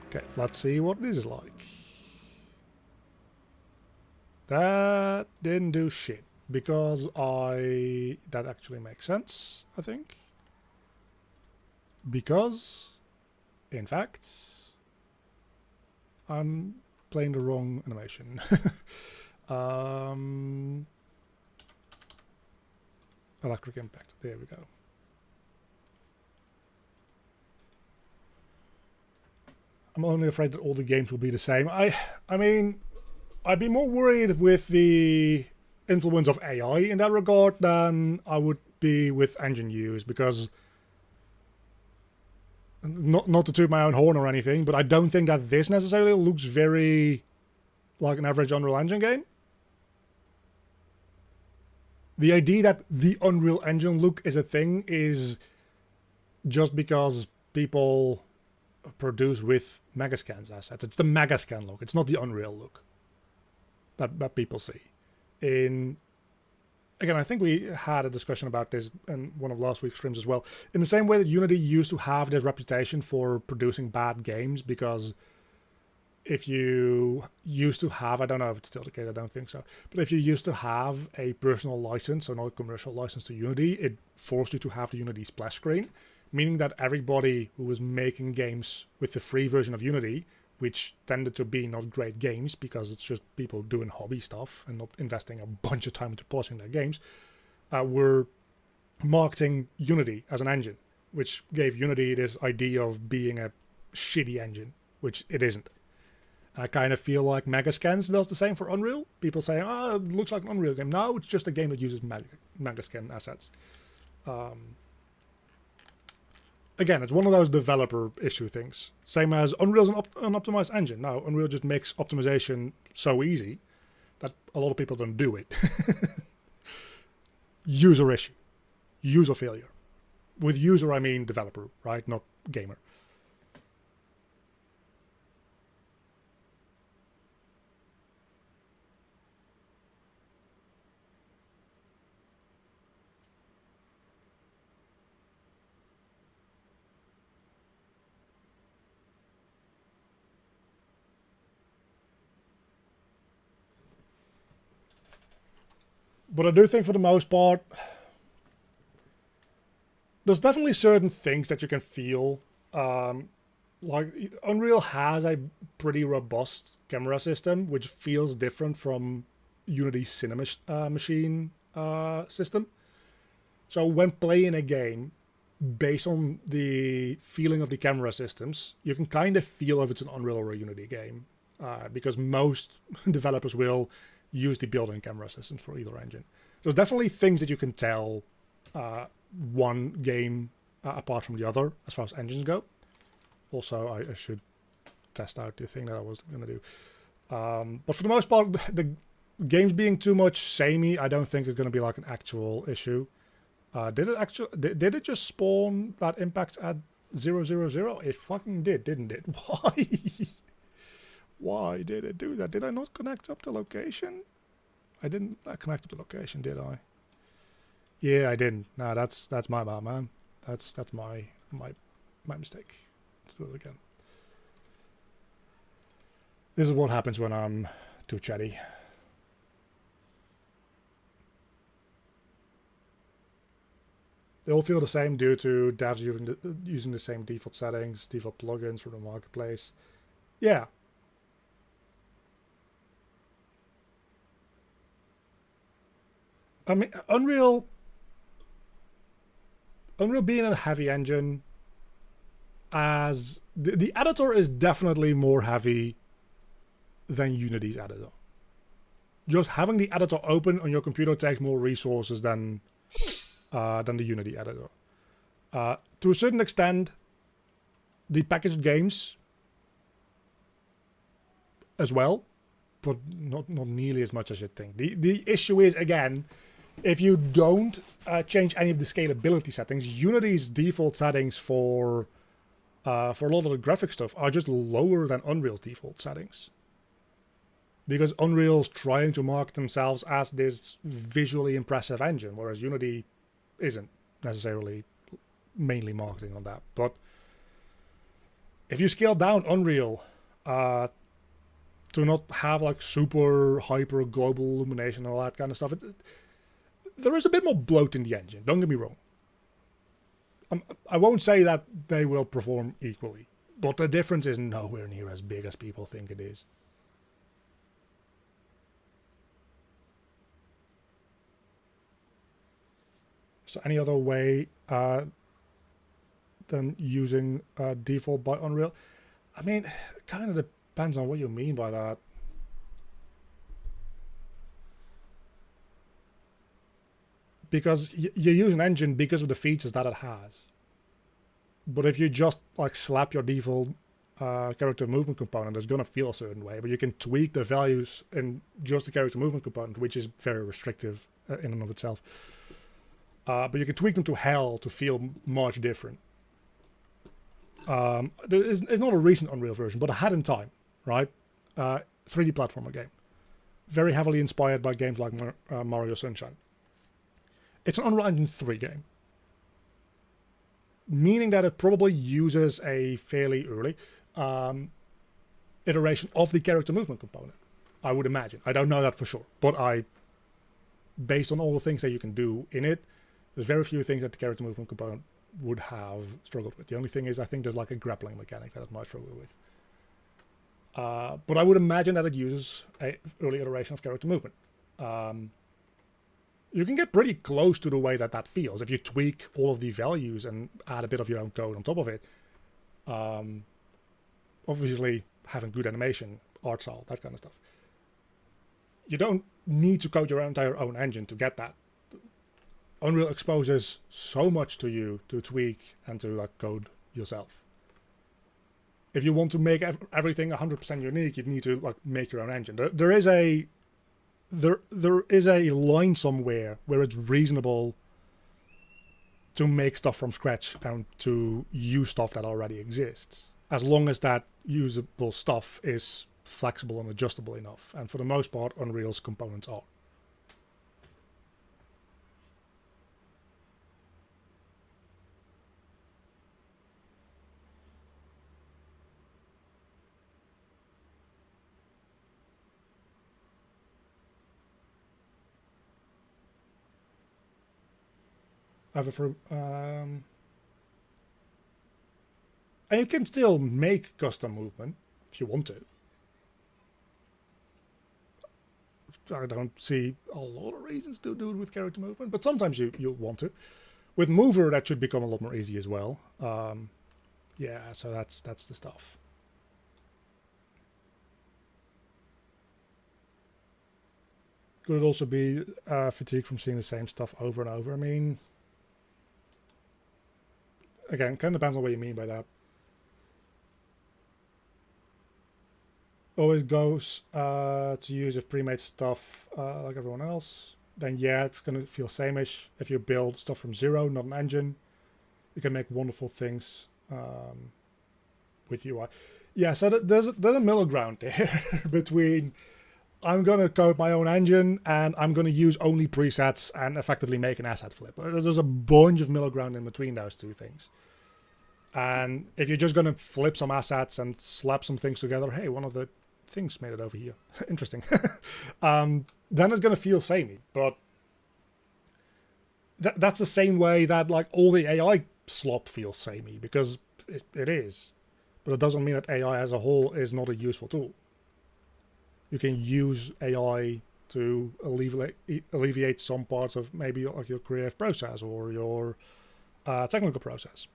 Okay, let's see what this is like. That didn't do shit, because that actually makes sense, I think. Because, in fact, I'm playing the wrong animation. Electric impact, there we go. I'm only afraid that all the games will be the same. I mean, I'd be more worried with the influence of AI in that regard than I would be with engine use, because not to toot my own horn or anything, but I don't think that this necessarily looks very like an average Unreal Engine game. The idea that the Unreal Engine look is a thing is just because people produce with Megascan's assets. It's the Megascan look. It's not the Unreal look that people see. Again, I think we had a discussion about this in one of last week's streams as well. In the same way that Unity used to have this reputation for producing bad games, because if you used to have, I don't know if it's still the case, I don't think so, but if you used to have a personal license, or not a commercial license to Unity, it forced you to have the Unity splash screen, meaning that everybody who was making games with the free version of Unity, which tended to be not great games because it's just people doing hobby stuff and not investing a bunch of time into polishing their games, were marketing Unity as an engine, which gave Unity this idea of being a shitty engine, which it isn't. And I kind of feel like Megascans does the same for Unreal. People say, oh, it looks like an Unreal game. No, it's just a game that uses Megascan assets. Again, it's one of those developer issue things. Same as Unreal's an unoptimized engine. No, Unreal just makes optimization so easy that a lot of people don't do it. User issue. User failure. With user, I mean developer, right? Not gamer. But I do think for the most part, there's definitely certain things that you can feel. Like Unreal has a pretty robust camera system, which feels different from Unity's Cinema Machine system. So when playing a game, based on the feeling of the camera systems, you can kind of feel if it's an Unreal or a Unity game. Because most developers will use the built-in camera systems for either engine. There's definitely things that you can tell one game apart from the other as far as engines go. Also, I should test out the thing that I was going to do. But for the most part, the games being too much samey, I don't think is going to be like an actual issue. Did it just spawn that impact at 000? It fucking did, didn't it? Why? Why did it do that? Did I not connect up the location? I didn't connect up the location, did I? Yeah, I didn't. No, that's my bad, man. That's my mistake. Let's do it again. This is what happens when I'm too chatty. They all feel the same due to devs using the same default settings, default plugins from the marketplace. Yeah. I mean, Unreal being a heavy engine, as the editor is definitely more heavy than Unity's editor. Just having the editor open on your computer takes more resources than the Unity editor. To a certain extent, the packaged games as well, but not nearly as much as you think. The issue is, again, if you don't change any of the scalability settings, Unity's default settings for a lot of the graphic stuff are just lower than Unreal's default settings. because Unreal's trying to market themselves as this visually impressive engine, whereas Unity isn't necessarily mainly marketing on that. But if you scale down Unreal to not have like super hyper global illumination and all that kind of stuff, there is a bit more bloat in the engine, don't get me wrong. I won't say that they will perform equally, but the difference is nowhere near as big as people think it is. So any other way than using default by Unreal? I mean, it kind of depends on what you mean by that. Because you use an engine because of the features that it has. But if you just like slap your default character movement component, it's going to feel a certain way. But you can tweak the values in just the character movement component, which is very restrictive in and of itself. But you can tweak them to hell to feel much different. It's not a recent Unreal version, but ahead in time, right? 3D platformer game. Very heavily inspired by games like Mario Sunshine. It's an Unreal Engine 3 game. Meaning that it probably uses a fairly early iteration of the character movement component. I would imagine. I don't know that for sure. But based on all the things that you can do in it, there's very few things that the character movement component would have struggled with. The only thing is I think there's like a grappling mechanic that it might struggle with. But I would imagine that it uses an early iteration of character movement. You can get pretty close to the way that feels if you tweak all of the values and add a bit of your own code on top of it. Obviously, having good animation, art style, that kind of stuff. You don't need to code your entire own engine to get that. Unreal exposes so much to you to tweak and to like code yourself. If you want to make everything 100% unique, you need to like make your own engine. There is a line somewhere where it's reasonable to make stuff from scratch and to use stuff that already exists, as long as that usable stuff is flexible and adjustable enough. And for the most part, Unreal's components are. And you can still make custom movement if you want to. I don't see a lot of reasons to do it with character movement, but sometimes you want to. With Mover, that should become a lot more easy as well. Yeah, so that's the stuff. Could it also be fatigue from seeing the same stuff over and over? I mean, again, kind of depends on what you mean by that. Always goes to use if pre-made stuff like everyone else. Then yeah, it's going to feel same-ish. If you build stuff from zero, not an engine, you can make wonderful things with UI. Yeah, so there's a middle ground there between I'm going to code my own engine and I'm going to use only presets and effectively make an asset flip. There's a bunch of middle ground in between those two things. And if you're just going to flip some assets and slap some things together, hey, one of the things made it over here. Interesting. Then it's going to feel samey. But that's the same way that like all the AI slop feels samey, because it is. But it doesn't mean that AI as a whole is not a useful tool. You can use AI to alleviate some parts of maybe like your creative process or your technical process.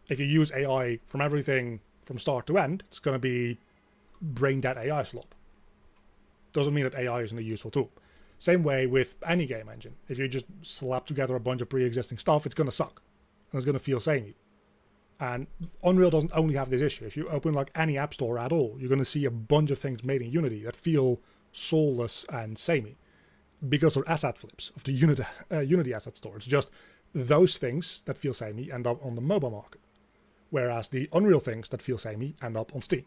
If you use AI from everything from start to end, it's going to be brain dead AI slop. Doesn't mean that AI isn't a useful tool. Same way with any game engine. If you just slap together a bunch of pre-existing stuff, it's going to suck. And it's going to feel samey. And Unreal doesn't only have this issue. If you open like any app store at all, you're going to see a bunch of things made in Unity that feel soulless and samey because they're asset flips of the Unity asset store. It's just those things that feel samey end up on the mobile market, whereas the Unreal things that feel samey end up on Steam.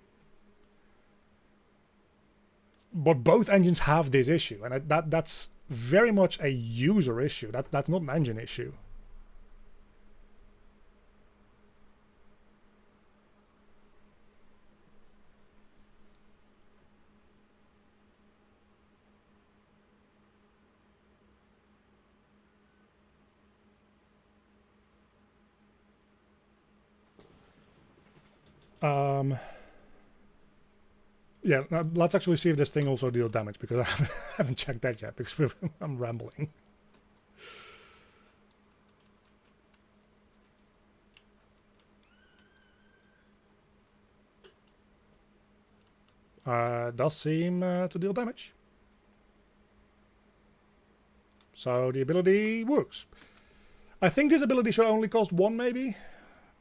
But both engines have this issue, and that's very much a user issue. That's not an engine issue. Yeah, now let's actually see if this thing also deals damage, because I haven't checked that yet, because I'm rambling. Does seem to deal damage. So the ability works. I think this ability should only cost 1, maybe?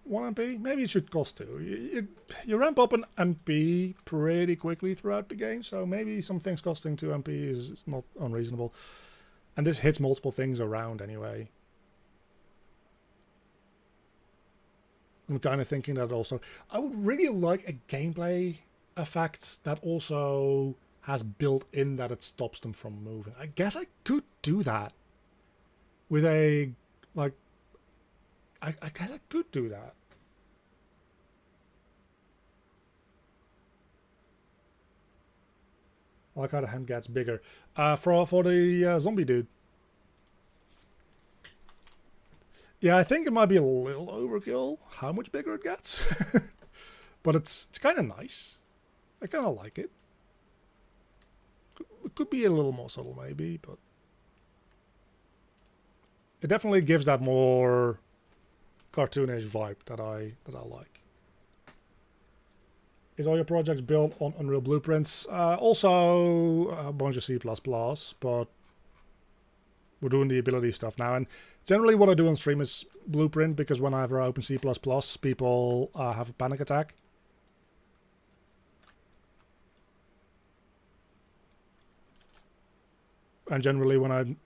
1 MP? Maybe it should cost 2. You ramp up an MP pretty quickly throughout the game, so maybe some things costing 2 MP is not unreasonable. And this hits multiple things around anyway. I'm kind of thinking that also... I would really like a gameplay effect that also has built in that it stops them from moving. I guess I could do that with a... like... I guess I could do that. I like how the hand gets bigger. For the zombie dude. Yeah, I think it might be a little overkill how much bigger it gets. But it's kind of nice. I kind of like it. It could be a little more subtle maybe, but... it definitely gives that more cartoonish vibe that I like. Is all your projects built on Unreal blueprints? Also a bunch of C++, but we're doing the ability stuff now. And generally what I do on stream is blueprint, because whenever I open C++, people have a panic attack. And generally when I'm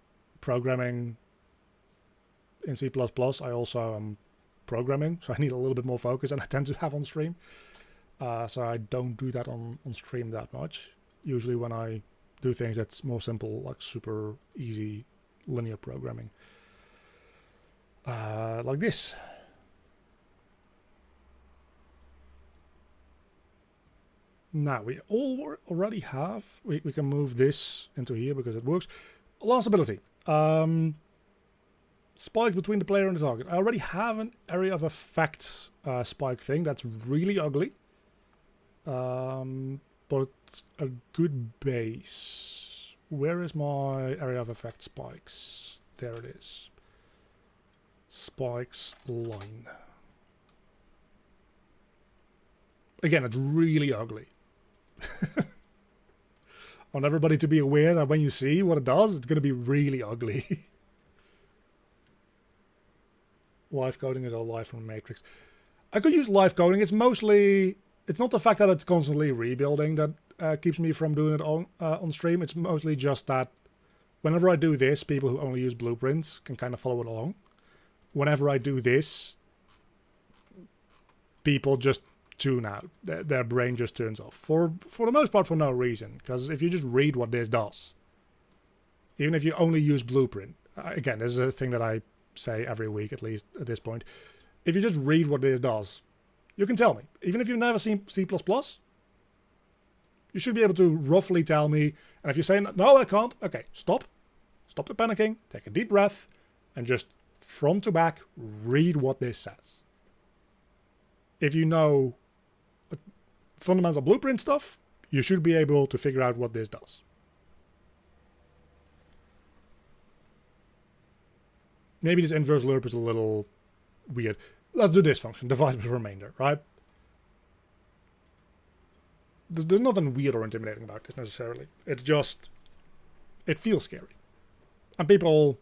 programming in C++, I also am programming, so I need a little bit more focus than I tend to have on stream. So I don't do that on stream that much. Usually when I do things that's more simple, like super easy linear programming. Like this. Now we already have, we can move this into here because it works. Last ability. Spike between the player and the target. I already have an area of effect spike thing that's really ugly. But it's a good base. Where is my area of effect spikes? There it is. Spikes line. Again, it's really ugly. I want everybody to be aware that when you see what it does, it's going to be really ugly. Live coding is all live from Matrix. I could use live coding. It's mostly... it's not the fact that it's constantly rebuilding that keeps me from doing it on stream. It's mostly just that whenever I do this, people who only use blueprints can kind of follow it along. Whenever I do this, people just tune out. Their brain just turns off. For the most part, for no reason. Because if you just read what this does, even if you only use blueprint, again, this is a thing that I say every week, at least at this point. If you just read what this does, you can tell me. Even if you've never seen C++, you should be able to roughly tell me. And if you say, no, I can't, okay, stop. Stop the panicking, take a deep breath, and just front to back, read what this says. If you know fundamental blueprint stuff, you should be able to figure out what this does. Maybe this inverse lerp is a little weird. Let's do this function, divide by remainder, right? There's nothing weird or intimidating about this necessarily. It's just, it feels scary. And people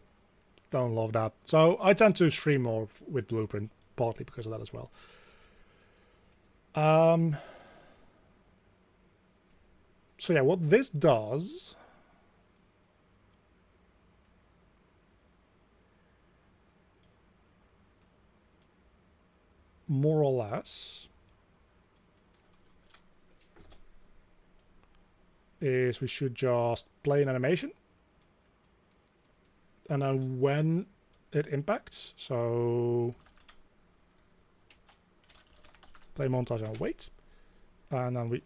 don't love that. So I tend to stream more with blueprint, partly because of that as well. So yeah, what this does... more or less is we should just play an animation. And then when it impacts, so play montage and wait. And then we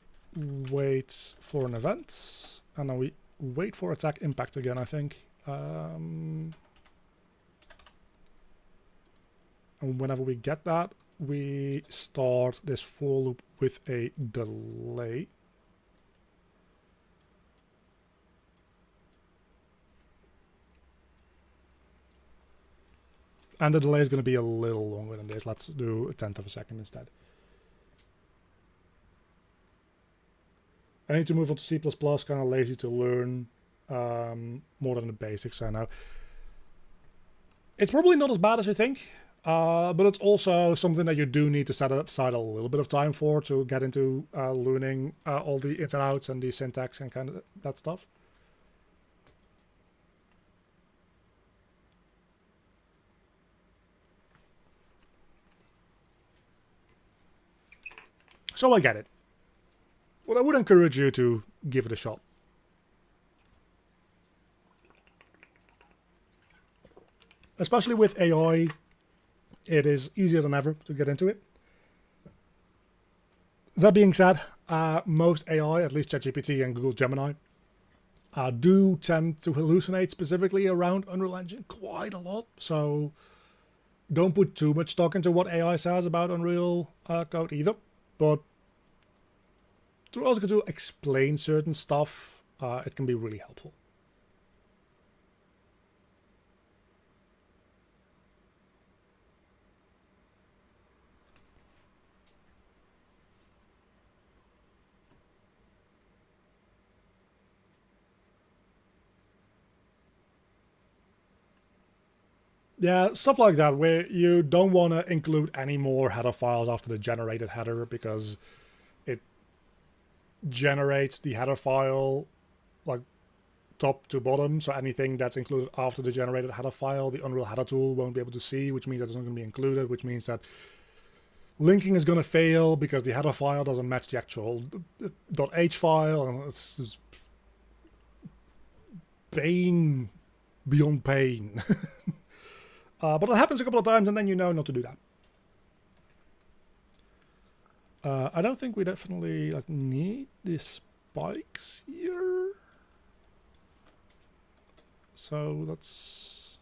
wait for an event. And then we wait for attack impact again, I think. And whenever we get that, we start this for loop with a delay. And the delay is going to be a little longer than this. Let's do 1/10 of a second instead. I need to move on to C++, kind of lazy to learn more than the basics I know. It's probably not as bad as you think, but it's also something that you do need to set aside a little bit of time for to get into learning all the ins and outs and the syntax and kind of that stuff. So I get it. But I would encourage you to give it a shot. Especially with AI, it is easier than ever to get into it. That being said, most AI, at least ChatGPT and Google Gemini, do tend to hallucinate specifically around Unreal Engine quite a lot. So don't put too much stock into what AI says about Unreal code either. But to also get to explain certain stuff, it can be really helpful. Yeah, stuff like that, where you don't want to include any more header files after the generated header because it generates the header file like top to bottom. So anything that's included after the generated header file, the Unreal Header tool won't be able to see, which means that it's not going to be included, which means that linking is going to fail because the header file doesn't match the actual .h file. And it's pain beyond pain. But it happens a couple of times and then you know not to do that. I don't think we definitely need the spikes here. So let's...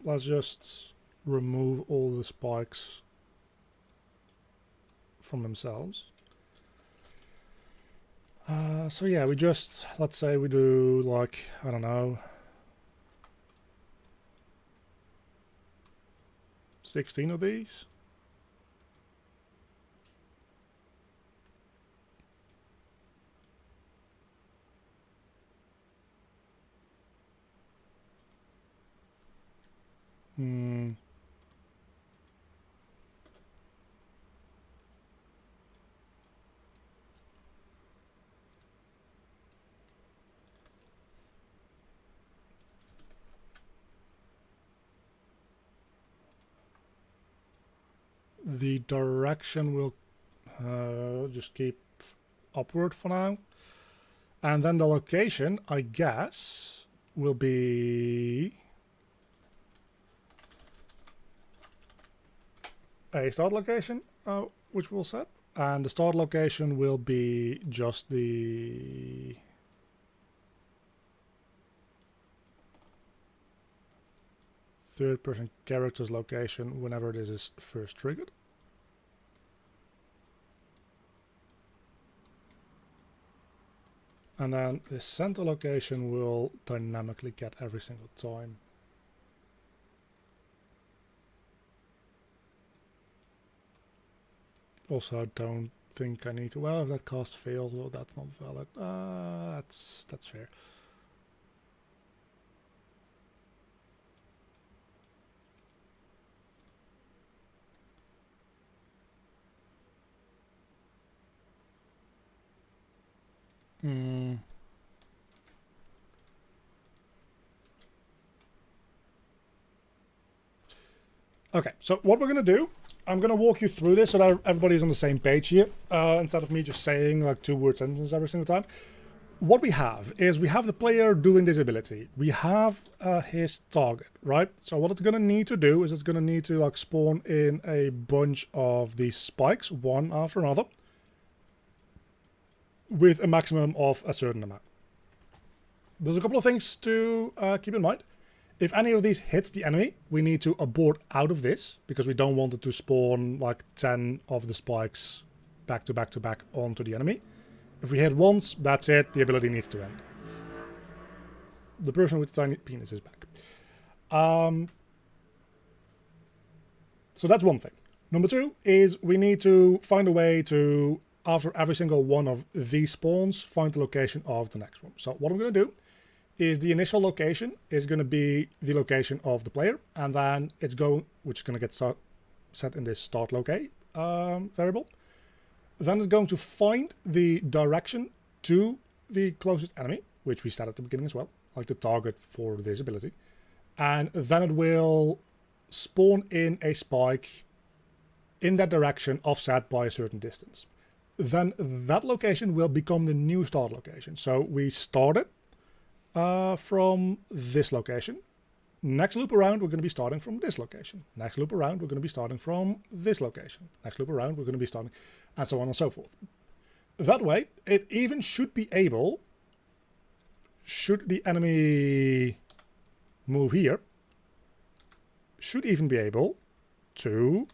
let's just remove all the spikes from themselves. So yeah, we just, let's say we do like, I don't know, 16 of these. The direction will just keep upward for now. And then the location, I guess, will be a start location, which we'll set. And the start location will be just the third-person character's location whenever this is first triggered. And then the center location will dynamically get every single time. Also, I don't think I need to... well, if that cast fails, well, that's not valid. That's fair. Okay, so what we're going to do, I'm going to walk you through this so that everybody's on the same page here, instead of me just saying like 2-word sentences every single time. What we have is we have the player doing this ability. We have his target, right? So what it's going to need to do is it's going to need to like spawn in a bunch of these spikes, one after another, with a maximum of a certain amount. There's a couple of things to keep in mind. If any of these hits the enemy, we need to abort out of this because we don't want it to spawn like 10 of the spikes back to back to back onto the enemy. If we hit once, that's it, the ability needs to end. The person with the tiny penis is back. So that's one thing. Number two is we need to find a way to, after every single one of these spawns, find the location of the next one. So what I'm going to do is the initial location is going to be the location of the player, and then it's going, which is going to get set in this start locate variable. Then it's going to find the direction to the closest enemy, which we set at the beginning as well, like the target for this ability. And then it will spawn in a spike in that direction offset by a certain distance. Then that location will become the new start location. So we started from this location. Next loop around, we're going to be starting from this location. Next loop around, we're going to be starting from this location. Next loop around, we're going to be starting, and so on and so forth. That way, it even should be able, should the enemy move here, should even be able to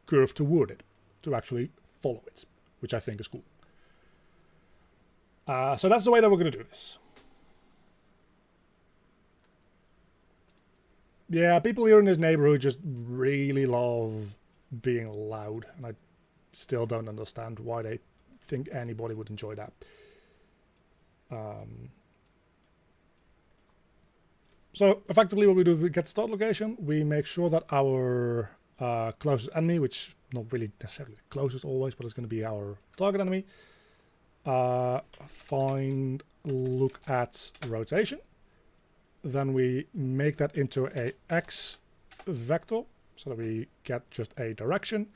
curve toward it, to actually follow it, which I think is cool. So that's the way that we're going to do this. Yeah, people here in this neighborhood just really love being loud, and I still don't understand why they think anybody would enjoy that. So effectively what we do is we get the start location, we make sure that our closest enemy, which not really necessarily the closest always, but it's going to be our target enemy, find, look at rotation. Then we make that into a X vector so that we get just a direction.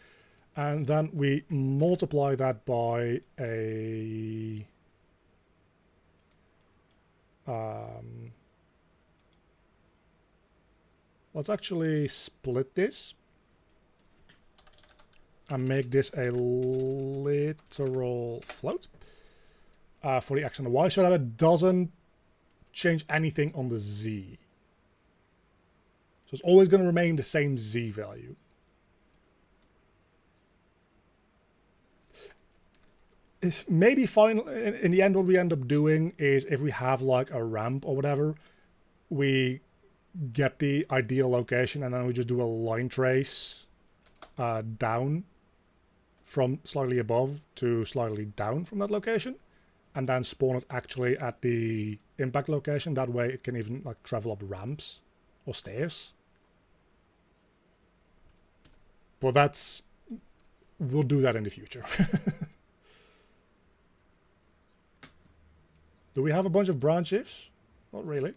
And then we multiply that by a let's actually split this and make this a literal float for the X and the Y so that it doesn't change anything on the Z. So it's always going to remain the same Z value. It's maybe final in the end what we end up doing is if we have like a ramp or whatever, we get the ideal location and then we just do a line trace down from slightly above to slightly down from that location, and then spawn it actually at the impact location. That way it can even like travel up ramps or stairs. But that's, we'll do that in the future. Do we have a bunch of branch ifs? Not really.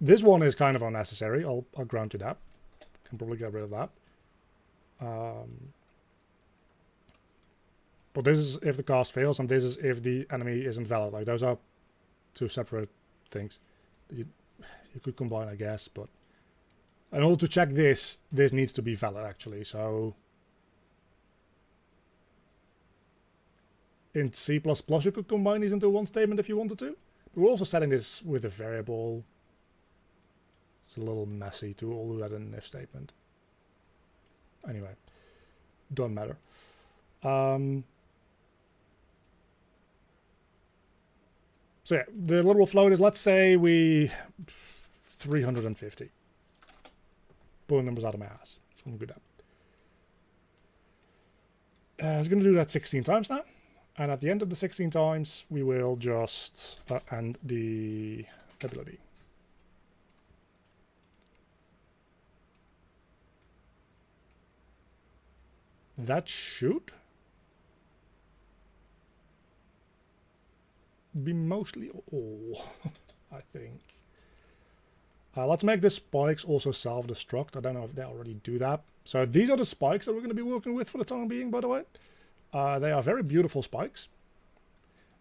This one is kind of unnecessary. I'll grant you that. Can probably get rid of that. But this is if the cast fails, and this is if the enemy isn't valid. Like those are two separate things. You could combine, I guess, but in order to check this, this needs to be valid actually. So in C++, you could combine these into one statement if you wanted to. But we're also setting this with a variable. It's a little messy to all do that in an if statement. Anyway, don't matter. So yeah, the literal float is, let's say we 350. Pulling numbers out of my ass. Just want to do that. I was going to do that 16 times now. And at the end of the 16 times, we will just end the ability. That should be mostly all, I think. Let's make the spikes also self-destruct. I don't know if they already do that. So these are the spikes that we're going to be working with for the time being, by the way. They are very beautiful spikes.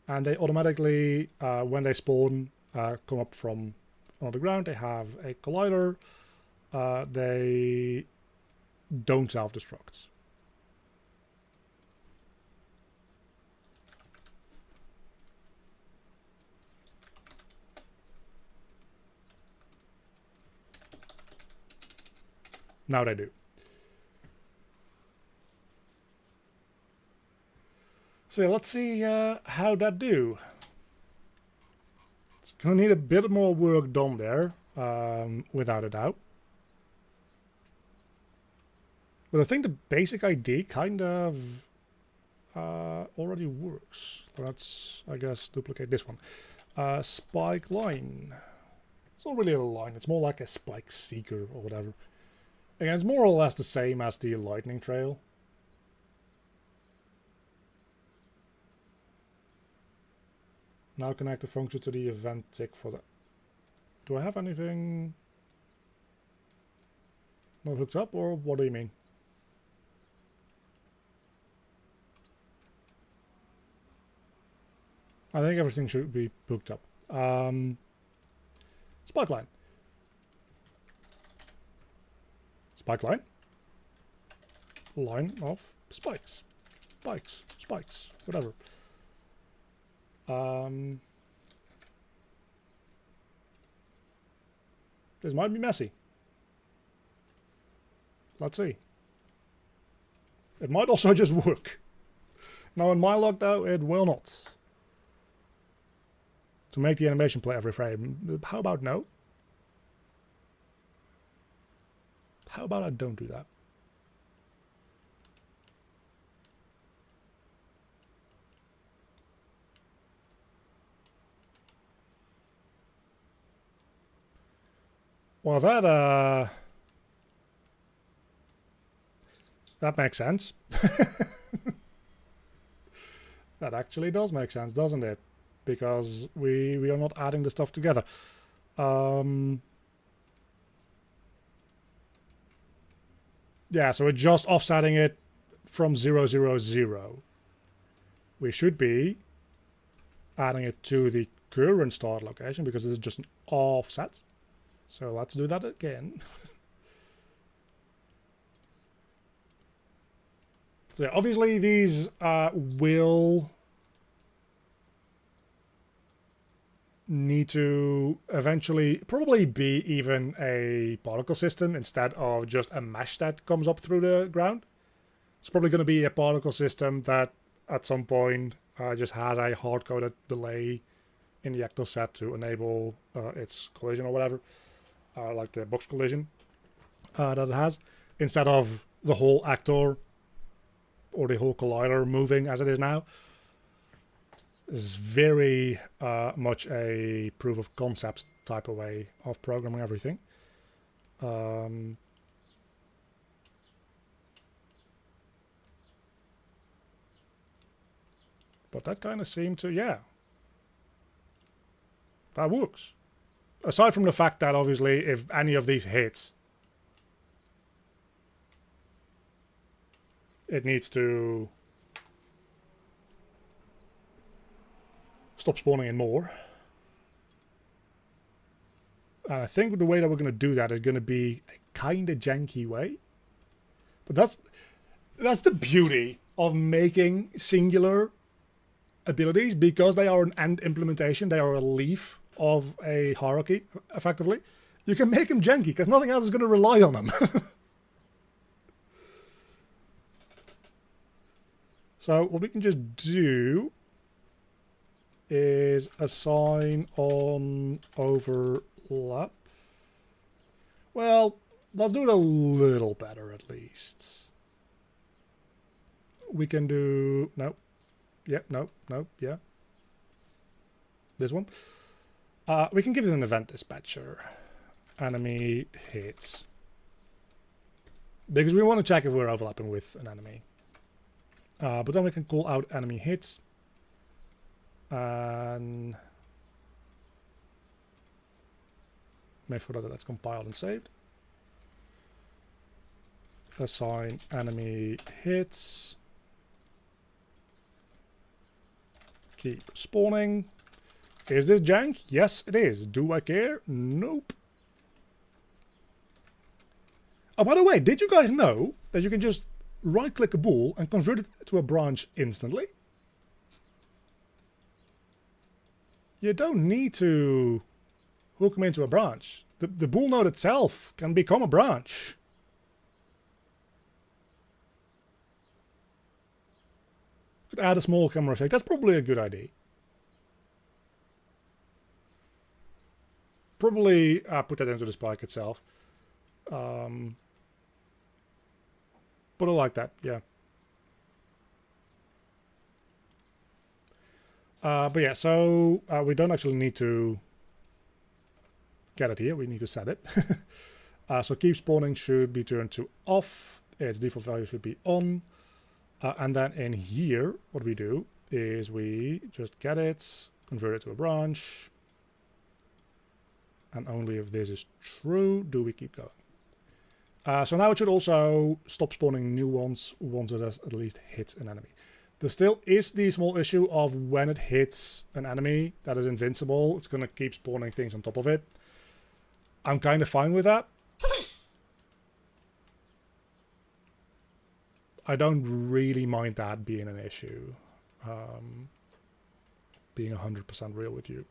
And they automatically, when they spawn, come up from on the ground. They have a collider. They don't self-destruct. Now they do. So yeah, let's see how that do. It's gonna need a bit more work done there, without a doubt. But I think the basic idea kind of already works. Let's, I guess, duplicate this one. Spike line. It's not really a line, it's more like a spike seeker or whatever. Again, it's more or less the same as the lightning trail. Now connect the function to the event tick for that. Do I have anything not hooked up, or what do you mean? I think everything should be hooked up. Spike line. Spike line. Line of spikes. Spikes. Spikes. Whatever. This might be messy. Let's see. It might also just work. Now in my luck though, it will not. To make the animation play every frame. How about no? How about I don't do that? Well, that makes sense. That actually does make sense, doesn't it? Because we are not adding the stuff together. Yeah, so we're just offsetting it from 0, 0, 0. We should be adding it to the current start location because this is just an offset. So let's do that again. So yeah, obviously these will need to eventually probably be even a particle system instead of just a mesh that comes up through the ground. It's probably going to be a particle system that at some point just has a hard-coded delay in the actor set to enable its collision or whatever, like the box collision that it has, instead of the whole actor or the whole collider moving as it is now. Is very much a proof of concept type of way of programming everything. But that kind of seemed to, yeah. That works. Aside from the fact that obviously if any of these hits, it needs to stop spawning in more. And I think the way that we're going to do that is going to be a kind of janky way. But that's the beauty of making singular abilities, because they are an end implementation. They are a leaf of a hierarchy, effectively. You can make them janky because nothing else is going to rely on them. So what we can just do is assign on overlap. Well, let's do it a little better at least. We can do, no, yeah, no, yeah. This one. We can give it an event dispatcher. Enemy hits. Because we want to check if we're overlapping with an enemy. But then we can call out enemy hits. And make sure that that's compiled and saved. Assign enemy hits. Keep spawning. Is this jank? Yes, it is. Do I care? Nope. Oh, by the way, did you guys know that you can just right-click a bool and convert it to a branch instantly? You don't need to hook them into a branch. The bool node itself can become a branch. Could add a small camera shake. That's probably a good idea. Probably put that into the spike itself. But I like that, yeah. But yeah, so we don't actually need to get it here. We need to set it. So keep spawning should be turned to off. Its default value should be on. And then in here, what we do is we just get it, convert it to a branch. And only if this is true do we keep going. So now it should also stop spawning new ones once it has at least hit an enemy. There still is the small issue of when it hits an enemy that is invincible, it's going to keep spawning things on top of it. I'm kind of fine with that. I don't really mind that being an issue. Being 100% real with you.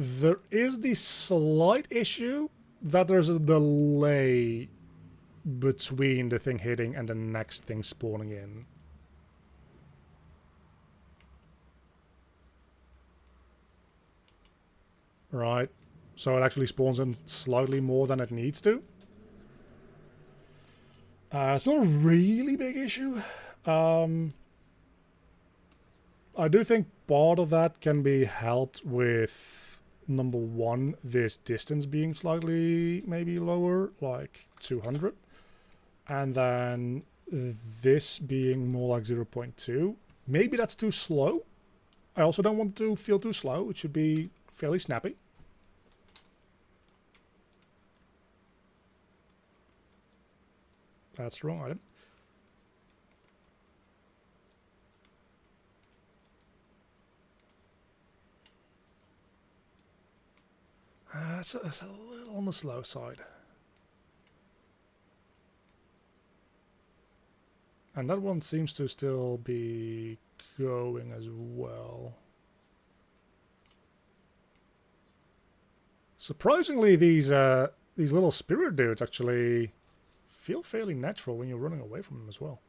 There is the slight issue that there's a delay between the thing hitting and the next thing spawning in. Right, so it actually spawns in slightly more than it needs to. It's not a really big issue. I do think part of that can be helped with, number one, this distance being slightly maybe lower, like 200. And then this being more like 0.2. Maybe that's too slow. I also don't want to feel too slow. It should be fairly snappy. That's the wrong item. That's a little on the slow side. And that one seems to still be going as well. Surprisingly, these little spirit dudes actually feel fairly natural when you're running away from them as well.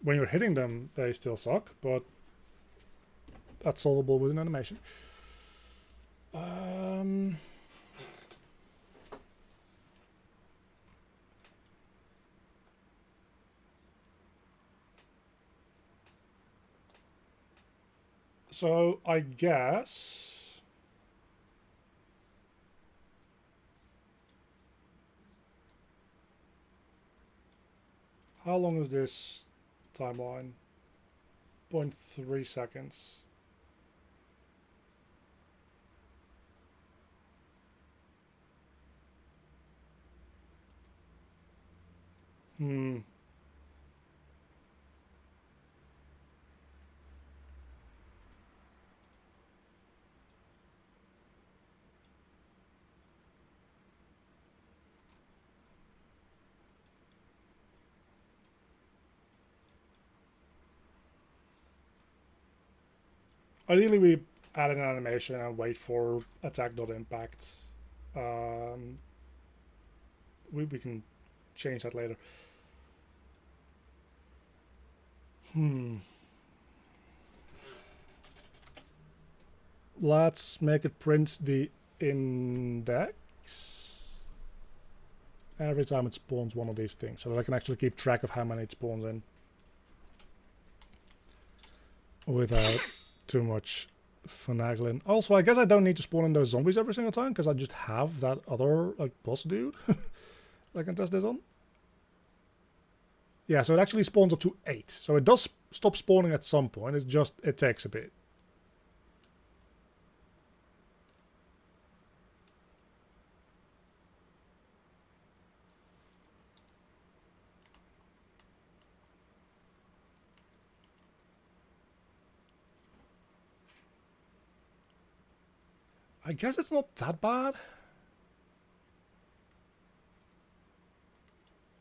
When you're hitting them, they still suck, but that's solvable with an animation. So I guess how long is this timeline? 0.3 seconds. Ideally, we add an animation and wait for attack.impact. We can change that later. Let's make it print the index. every time it spawns one of these things, so that I can actually keep track of how many it spawns in without too much finagling. Also, I guess I don't need to spawn in those zombies every single time, because I just have that other like boss dude I can test this on. Yeah, so it actually spawns up to 8. So it does stop spawning at some point, it's just, it takes a bit. I guess it's not that bad.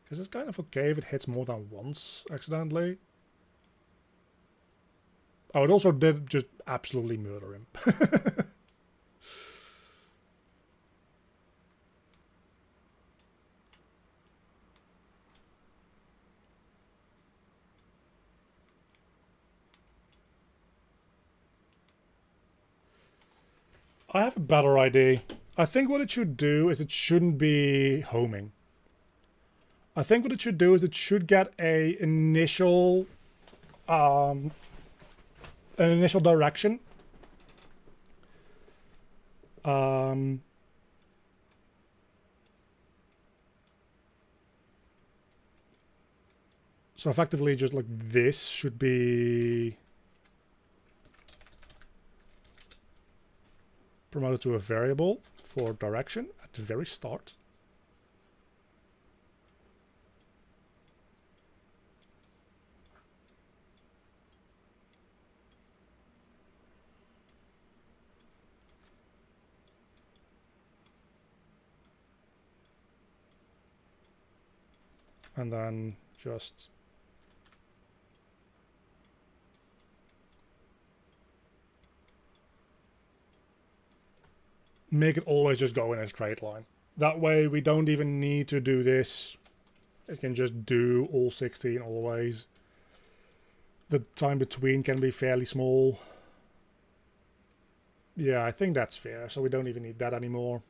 Because it's kind of okay if it hits more than once accidentally. Oh, it also did just absolutely murder him. I have a better idea. I think what it should do is it shouldn't be homing. I think what it should do is it should get an initial direction. So effectively just like this should be promoted to a variable for direction at the very start. And then just make it always just go in a straight line. That way we don't even need to do this. It can just do all 16 always. The time between can be fairly small. Yeah, I think that's fair, so we don't even need that anymore.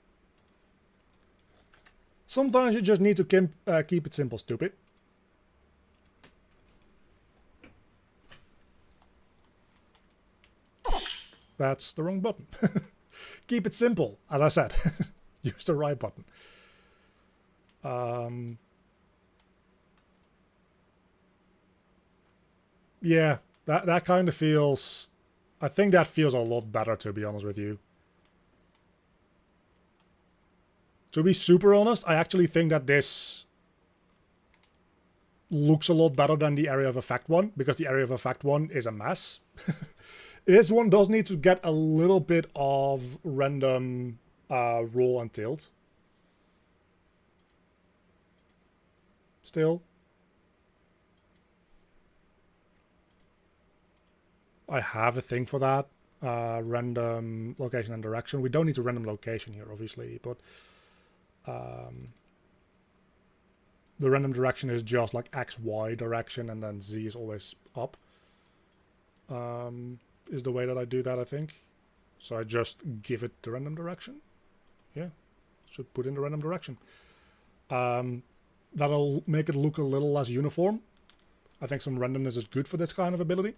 Sometimes you just need to keep it simple, stupid. That's the wrong button. Keep it simple, as I said. Use the right button. Yeah, that kind of feels... I think that feels a lot better, to be honest with you. To be super honest, I actually think that this looks a lot better than the area of effect one, because the area of effect one is a mess. This one does need to get a little bit of random roll and tilt. Still. I have a thing for that. Random location and direction. We don't need to random location here, obviously, but the random direction is just like X, Y direction, and then Z is always up. Is the way that I do that, I think. So I just give it the random direction. Yeah, should put in the random direction. That'll make it look a little less uniform. I think some randomness is good for this kind of ability.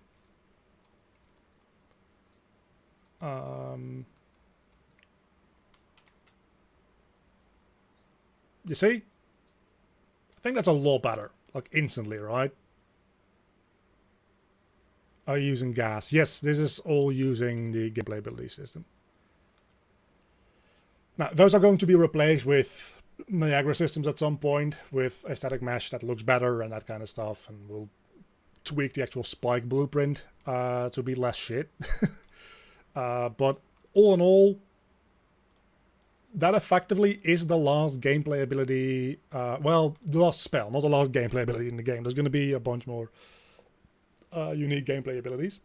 You see? I think that's a lot better. Like instantly, right? Are you using gas? Yes, this is all using the gameplay ability system. Now, those are going to be replaced with Niagara systems at some point, with a static mesh that looks better and that kind of stuff, and we'll tweak the actual spike blueprint to be less shit. But all in all, that effectively is the last gameplay ability, well, the last spell, not the last gameplay ability in the game. There's going to be a bunch more unique gameplay abilities,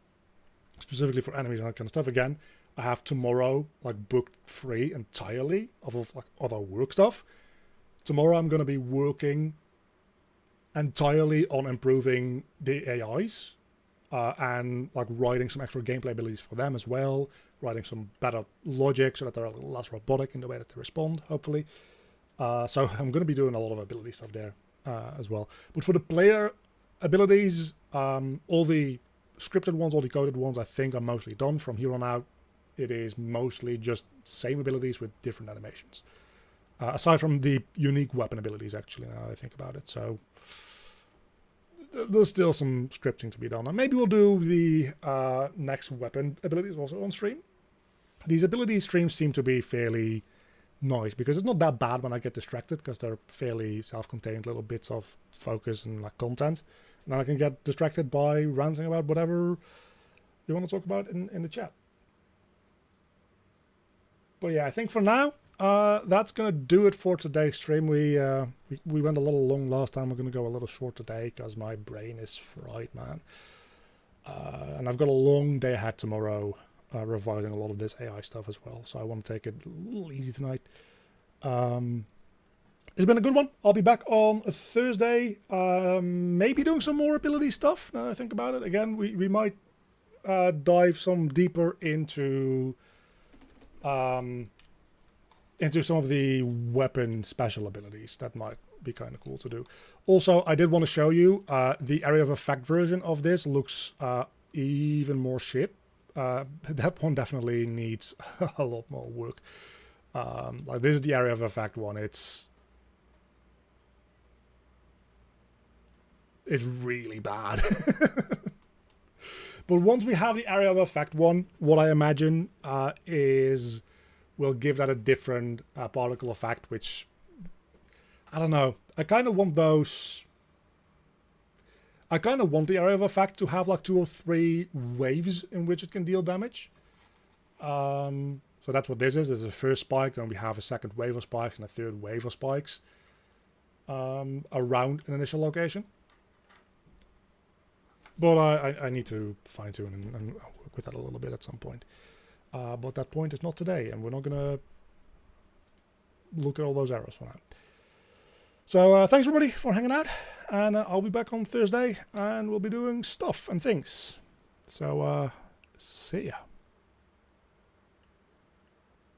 specifically for enemies and that kind of stuff. Again, I have tomorrow like booked free entirely of like other work stuff. Tomorrow I'm going to be working entirely on improving the AIs and like writing some extra gameplay abilities for them as well, writing some better logic so that they're a little less robotic in the way that they respond, hopefully. So I'm going to be doing a lot of ability stuff there as well. But for the player abilities, all the scripted ones, all the coded ones, I think are mostly done. From here on out, it is mostly just same abilities with different animations. Aside from the unique weapon abilities, actually, now that I think about it. So there's still some scripting to be done. And maybe we'll do the next weapon abilities also on stream. These ability streams seem to be fairly nice because it's not that bad when I get distracted because they're fairly self-contained little bits of focus and like content. And then I can get distracted by ranting about whatever you want to talk about in the chat. But yeah, I think for now, that's going to do it for today's stream. We went a little long last time. We're going to go a little short today because my brain is fried, man. And I've got a long day ahead tomorrow, revising a lot of this AI stuff as well. So I want to take it a little easy tonight. It's been a good one. I'll be back on a Thursday, maybe doing some more ability stuff. Now that I think about it, again, we might dive some deeper into some of the weapon special abilities. That might be kind of cool to do. Also, I did want to show you the area of effect version of this looks even more shit. That one definitely needs a lot more work. Like this is the area of effect one. It's really bad. But once we have the area of effect one, what I imagine is we'll give that a different particle effect, which, I don't know. I kind of want those... I kind of want the area of effect to have like 2 or 3 waves in which it can deal damage. So that's what this is. There's a first spike, then we have a second wave of spikes and a third wave of spikes around an initial location. But I need to fine-tune and work with that a little bit at some point. But that point is not today, and we're not going to look at all those arrows for now. So thanks everybody for hanging out, and I'll be back on Thursday, and we'll be doing stuff and things. So see ya.